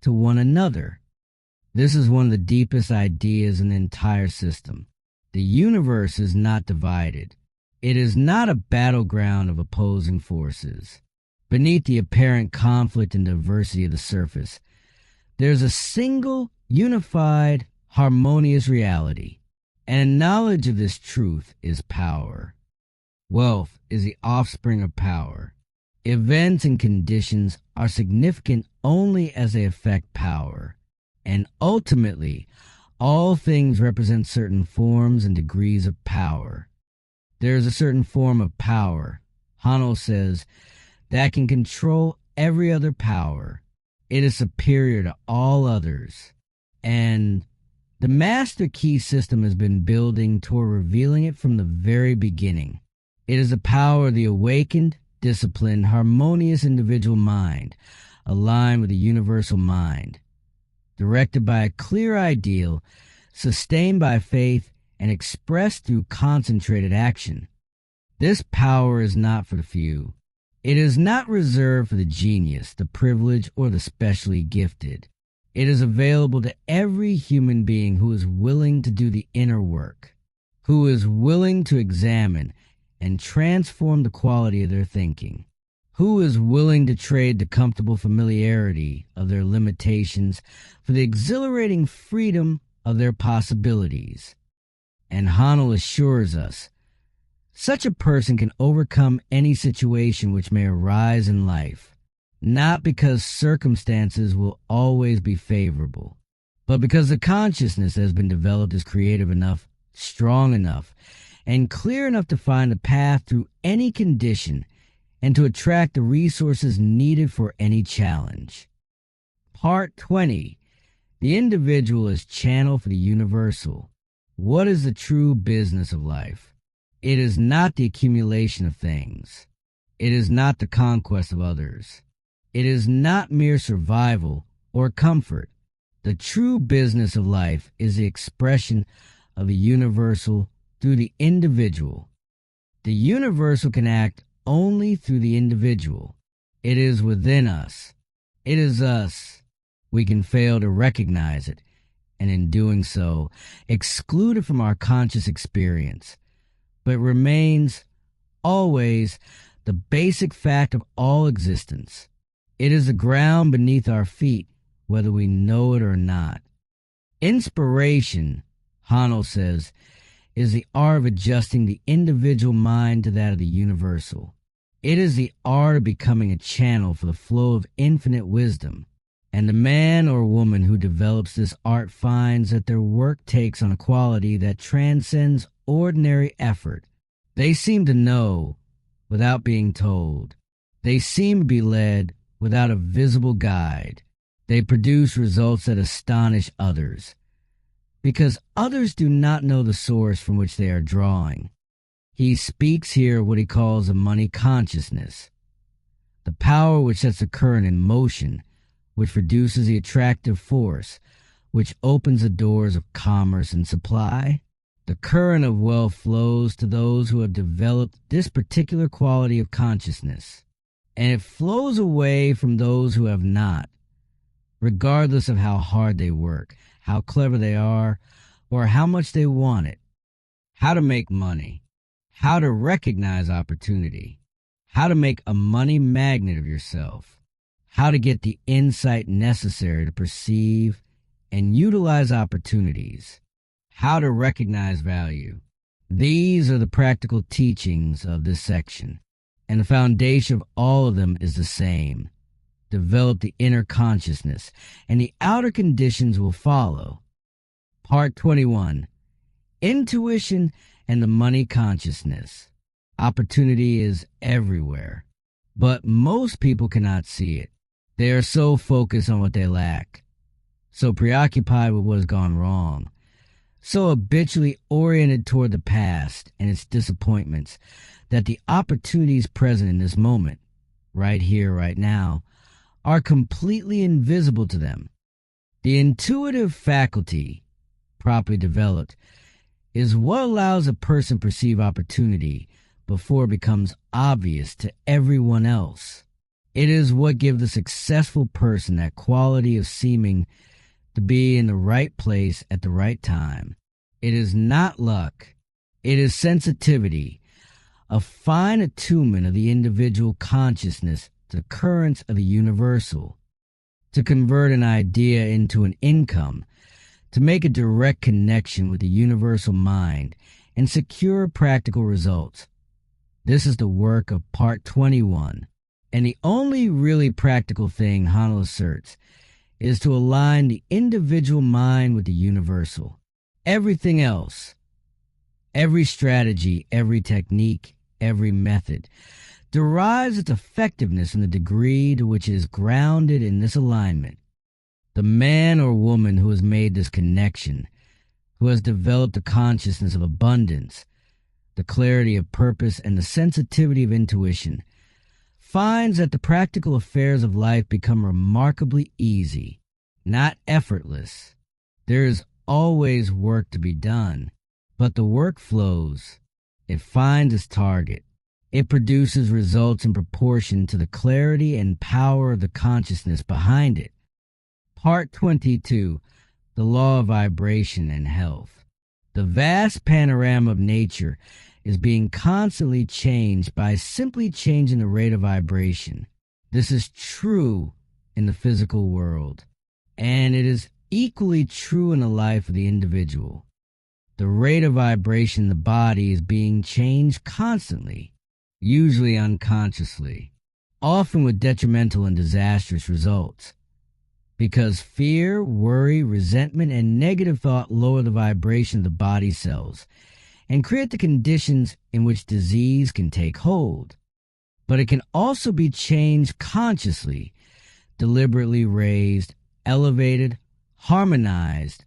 to one another. This is one of the deepest ideas in the entire system. The universe is not divided. It is not a battleground of opposing forces. Beneath the apparent conflict and diversity of the surface, there's a single, unified, harmonious reality. And knowledge of this truth is power. Wealth is the offspring of power. Events and conditions are significant only as they affect power. And ultimately, all things represent certain forms and degrees of power. There is a certain form of power, Haanal says, that can control every other power. It is superior to all others. And the Master Key system has been building toward revealing it from the very beginning. It is the power of the awakened, disciplined, harmonious individual mind, aligned with the universal mind, directed by a clear ideal, sustained by faith, and expressed through concentrated action. This power is not for the few. It is not reserved for the genius, the privileged, or the specially gifted. It is available to every human being who is willing to do the inner work, who is willing to examine and transform the quality of their thinking, who is willing to trade the comfortable familiarity of their limitations for the exhilarating freedom of their possibilities. And Haanal assures us, such a person can overcome any situation which may arise in life, not because circumstances will always be favorable, but because the consciousness has been developed as creative enough, strong enough, and clear enough to find a path through any condition and to attract the resources needed for any challenge. Part 20. The individual is channel for the universal. What is the true business of life? It is not the accumulation of things. It is not the conquest of others. It is not mere survival or comfort. The true business of life is the expression of the universal through the individual. The universal can act only through the individual. It is within us. It is us. We can fail to recognize it, and in doing so, exclude it from our conscious experience, but it remains always the basic fact of all existence. It is the ground beneath our feet, whether we know it or not. Inspiration, Haanal says, is the art of adjusting the individual mind to that of the universal. It is the art of becoming a channel for the flow of infinite wisdom. And the man or woman who develops this art finds that their work takes on a quality that transcends ordinary effort. They seem to know without being told. They seem to be led without a visible guide. They produce results that astonish others, because others do not know the source from which they are drawing. He speaks here of what he calls a money consciousness, the power which sets the current in motion, which produces the attractive force, which opens the doors of commerce and supply. The current of wealth flows to those who have developed this particular quality of consciousness, and it flows away from those who have not, regardless of how hard they work, how clever they are, or how much they want it. How to make money, how to recognize opportunity, how to make a money magnet of yourself, how to get the insight necessary to perceive and utilize opportunities, how to recognize value. These are the practical teachings of this section, and the foundation of all of them is the same. Develop the inner consciousness, and the outer conditions will follow. Part 21. Intuition and the money consciousness. Opportunity is everywhere, but most people cannot see it. They are so focused on what they lack, so preoccupied with what has gone wrong, so habitually oriented toward the past and its disappointments, that the opportunities present in this moment, right here, right now, are completely invisible to them. The intuitive faculty, properly developed, is what allows a person to perceive opportunity before it becomes obvious to everyone else. It is what gives the successful person that quality of seeming to be in the right place at the right time. It is not luck. It is sensitivity, a fine attunement of the individual consciousness to the currents of the universal, to convert an idea into an income, to make a direct connection with the universal mind and secure practical results. This is the work of Part 21, and the only really practical thing Haanal asserts is to align the individual mind with the universal. Everything else, every strategy, every technique, every method, derives its effectiveness in the degree to which it is grounded in this alignment. The man or woman who has made this connection, who has developed a consciousness of abundance, the clarity of purpose, and the sensitivity of intuition, finds that the practical affairs of life become remarkably easy, not effortless. There is always work to be done, but the work flows. It finds its target. It produces results in proportion to the clarity and power of the consciousness behind it. Part 22, the law of vibration and health. The vast panorama of nature is being constantly changed by simply changing the rate of vibration. This is true in the physical world, and it is equally true in the life of the individual. The rate of vibration in the body is being changed constantly, usually unconsciously, often with detrimental and disastrous results. Because fear, worry, resentment, and negative thought lower the vibration of the body cells and create the conditions in which disease can take hold. But it can also be changed consciously, deliberately raised, elevated, harmonized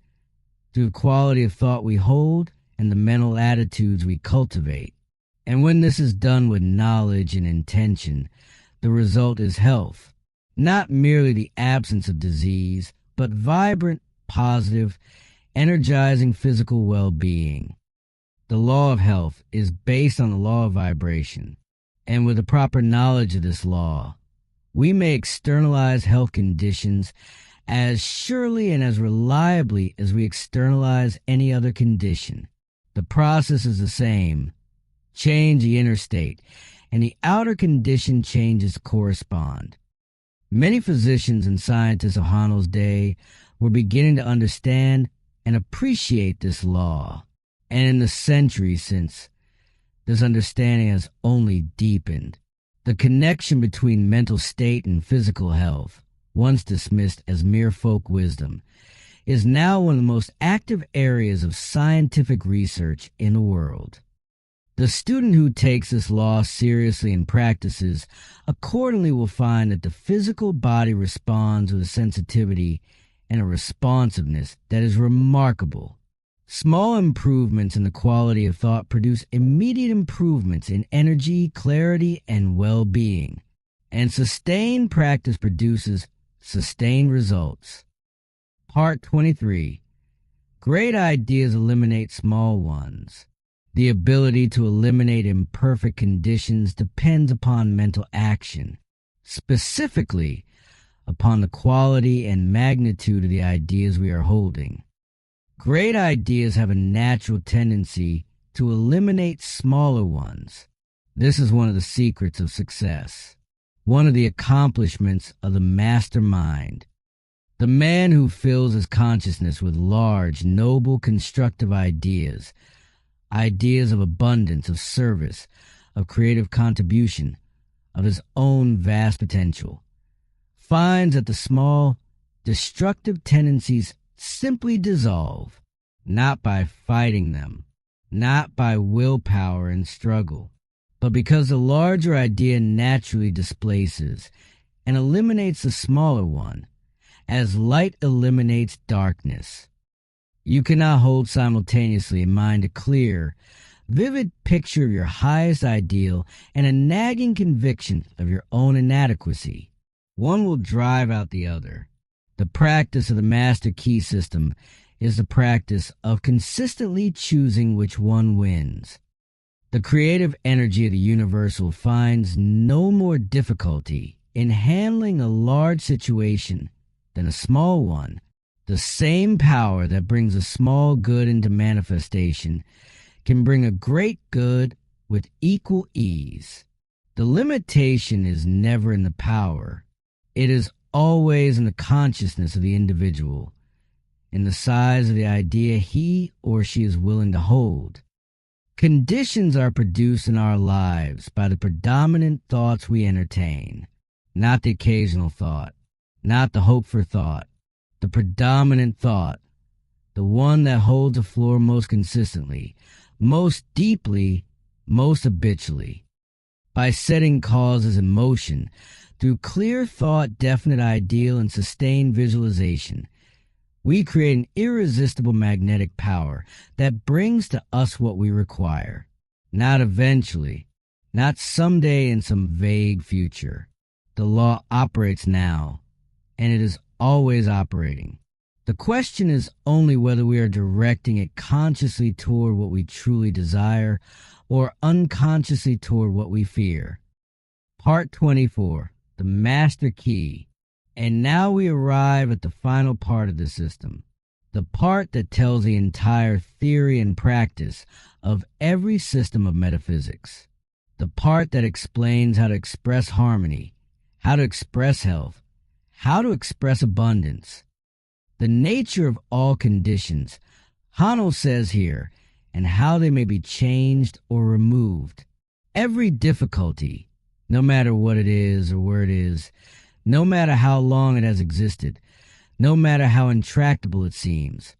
through the quality of thought we hold and the mental attitudes we cultivate. And when this is done with knowledge and intention, the result is health. Not merely the absence of disease, but vibrant, positive, energizing physical well-being. The law of health is based on the law of vibration, and with the proper knowledge of this law, we may externalize health conditions as surely and as reliably as we externalize any other condition. The process is the same. Change the inner state, and the outer condition changes correspond. Many physicians and scientists of Haanal's day were beginning to understand and appreciate this law, and in the centuries since, this understanding has only deepened. The connection between mental state and physical health, once dismissed as mere folk wisdom, is now one of the most active areas of scientific research in the world. The student who takes this law seriously and practices accordingly will find that the physical body responds with a sensitivity and a responsiveness that is remarkable. Small improvements in the quality of thought produce immediate improvements in energy, clarity, and well-being. And sustained practice produces sustained results. Part 23. Great ideas eliminate small ones. The ability to eliminate imperfect conditions depends upon mental action, specifically upon the quality and magnitude of the ideas we are holding. Great ideas have a natural tendency to eliminate smaller ones. This is one of the secrets of success, one of the accomplishments of the master mind. The man who fills his consciousness with large, noble, constructive ideas of abundance, of service, of creative contribution, of his own vast potential, finds that the small, destructive tendencies simply dissolve, not by fighting them, not by willpower and struggle, but because the larger idea naturally displaces and eliminates the smaller one, as light eliminates darkness. You cannot hold simultaneously in mind a clear, vivid picture of your highest ideal and a nagging conviction of your own inadequacy. One will drive out the other. The practice of the master key system is the practice of consistently choosing which one wins. The creative energy of the universal finds no more difficulty In handling a large situation than a small one, the same power that brings a small good into manifestation can bring a great good with equal ease. The limitation is never in the power. It is always in the consciousness of the individual, in the size of the idea he or she is willing to hold. Conditions are produced in our lives by the predominant thoughts we entertain, not the occasional thought, not the hope for thought, the predominant thought, the one that holds the floor most consistently, most deeply, most habitually. By setting causes in motion, through clear thought, definite ideal, and sustained visualization, we create an irresistible magnetic power that brings to us what we require. Not eventually, not someday in some vague future. The law operates now, and it is always operating. The question is only whether we are directing it consciously toward what we truly desire or unconsciously toward what we fear. Part 24, the Master Key. And now we arrive at the final part of the system, the part that tells the entire theory and practice of every system of metaphysics, the part that explains how to express harmony, how to express health, how to express abundance, the nature of all conditions, Haanal says here, and how they may be changed or removed. Every difficulty, no matter what it is or where it is, no matter how long it has existed, no matter how intractable it seems,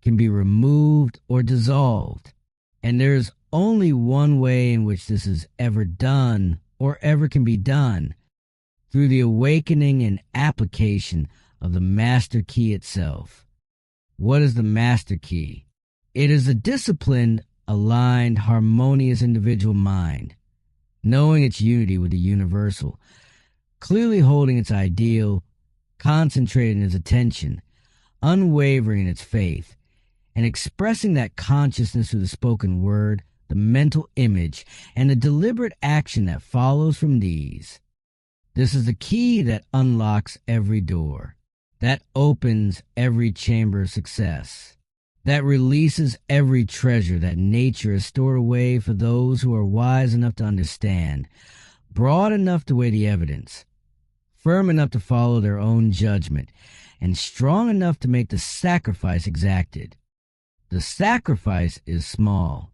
can be removed or dissolved. And there is only one way in which this is ever done or ever can be done, through the awakening and application of the Master Key itself. What is the Master Key? It is a disciplined, aligned, harmonious individual mind, knowing its unity with the universal, clearly holding its ideal, concentrating its attention, unwavering in its faith, and expressing that consciousness through the spoken word, the mental image, and the deliberate action that follows from these. This is the key that unlocks every door, that opens every chamber of success, that releases every treasure that nature has stored away for those who are wise enough to understand, broad enough to weigh the evidence, firm enough to follow their own judgment, and strong enough to make the sacrifice exacted. The sacrifice is small.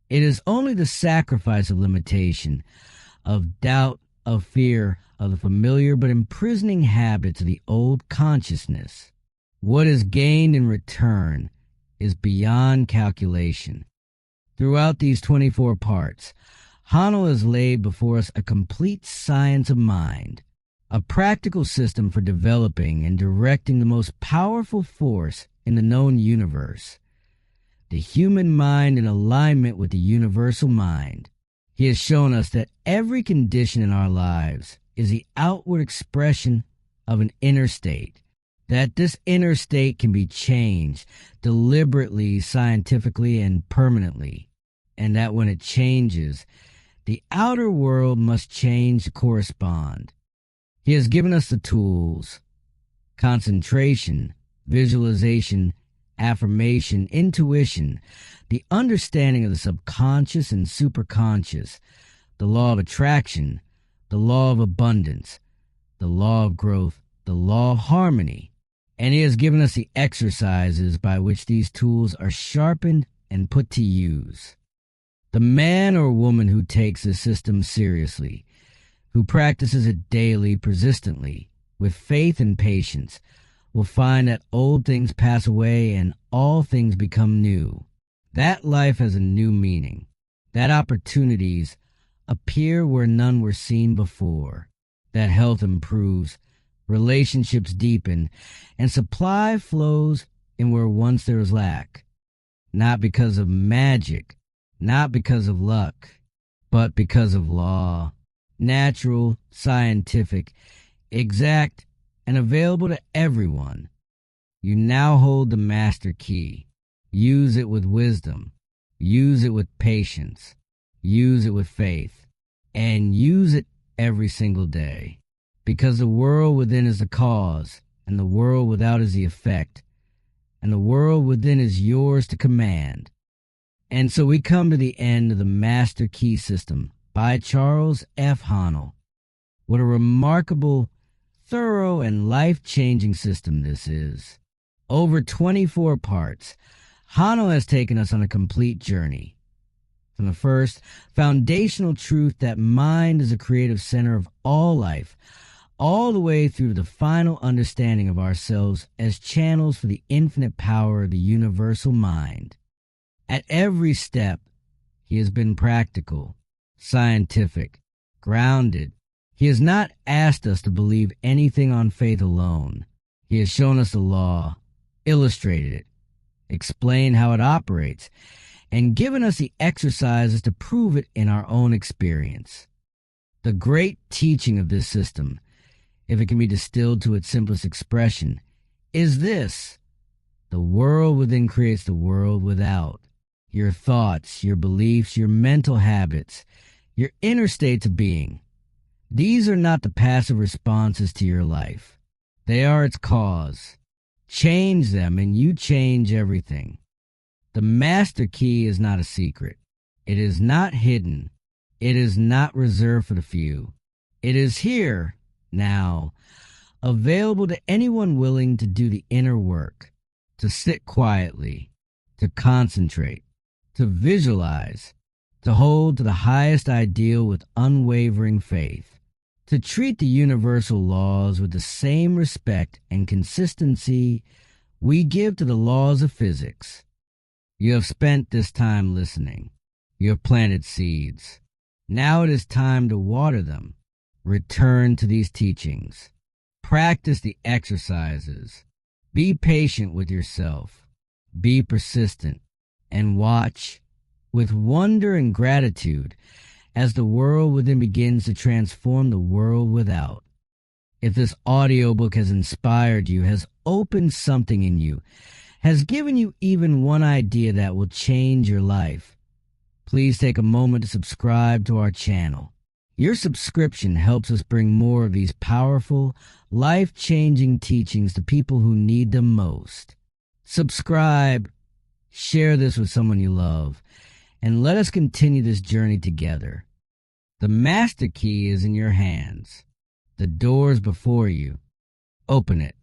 It is only the sacrifice of limitation, of doubt, of fear, of the familiar but imprisoning habits of the old consciousness. What is gained in return is beyond calculation. Throughout these 24 parts, Haanal has laid before us a complete science of mind, a practical system for developing and directing the most powerful force in the known universe, the human mind in alignment with the universal mind. He has shown us that every condition in our lives is the outward expression of an inner state, that this inner state can be changed deliberately, scientifically, and permanently, and that when it changes, the outer world must change to correspond. He has given us the tools: concentration, visualization, affirmation, intuition, the understanding of the subconscious and superconscious, the law of attraction, the law of abundance, the law of growth, the law of harmony. And he has given us the exercises by which these tools are sharpened and put to use. The man or woman who takes this system seriously, who practices it daily, persistently, with faith and patience, will find that old things pass away and all things become new. That life has a new meaning, that opportunities appear where none were seen before, that health improves, relationships deepen, and supply flows in where once there was lack, not because of magic, not because of luck, but because of law, natural, scientific, exact, and available to everyone. You now hold the Master Key. Use it with wisdom. Use it with patience. Use it with faith. And use it every single day. because the world within is the cause, and the world without is the effect, and the world within is yours to command. And so we come to the end of the Master Key System by Charles F. Haanal. What a remarkable, thorough, and life-changing system this is. Over 24 parts, Haanal has taken us on a complete journey. From the first foundational truth that mind is a creative center of all life, all the way through to the final understanding of ourselves as channels for the infinite power of the universal mind. At every step, he has been practical, scientific, grounded. He has not asked us to believe anything on faith alone. He has shown us the law, illustrated it, explained how it operates, and given us the exercises to prove it in our own experience. The great teaching of this system, if it can be distilled to its simplest expression, is this: the world within creates the world without. Your thoughts, your beliefs, your mental habits, your inner states of being. These are not the passive responses to your life. They are its cause. Change them and you change everything. The master key is not a secret. It is not hidden. It is not reserved for the few. It is here, now, available to anyone willing to do the inner work, to sit quietly, to concentrate, to visualize, to hold to the highest ideal with unwavering faith, to treat the universal laws with the same respect and consistency we give to the laws of physics. You have spent this time listening. You have planted seeds. Now it is time to water them. Return to these teachings. Practice the exercises. Be patient with yourself. Be persistent. And watch with wonder and gratitude as the world within begins to transform the world without. If this audiobook has inspired you, has opened something in you, has given you even one idea that will change your life, please take a moment to subscribe to our channel. Your subscription helps us bring more of these powerful, life-changing teachings to people who need them most. Subscribe, share this with someone you love, and let us continue this journey together. The master key is in your hands. The door is before you. Open it.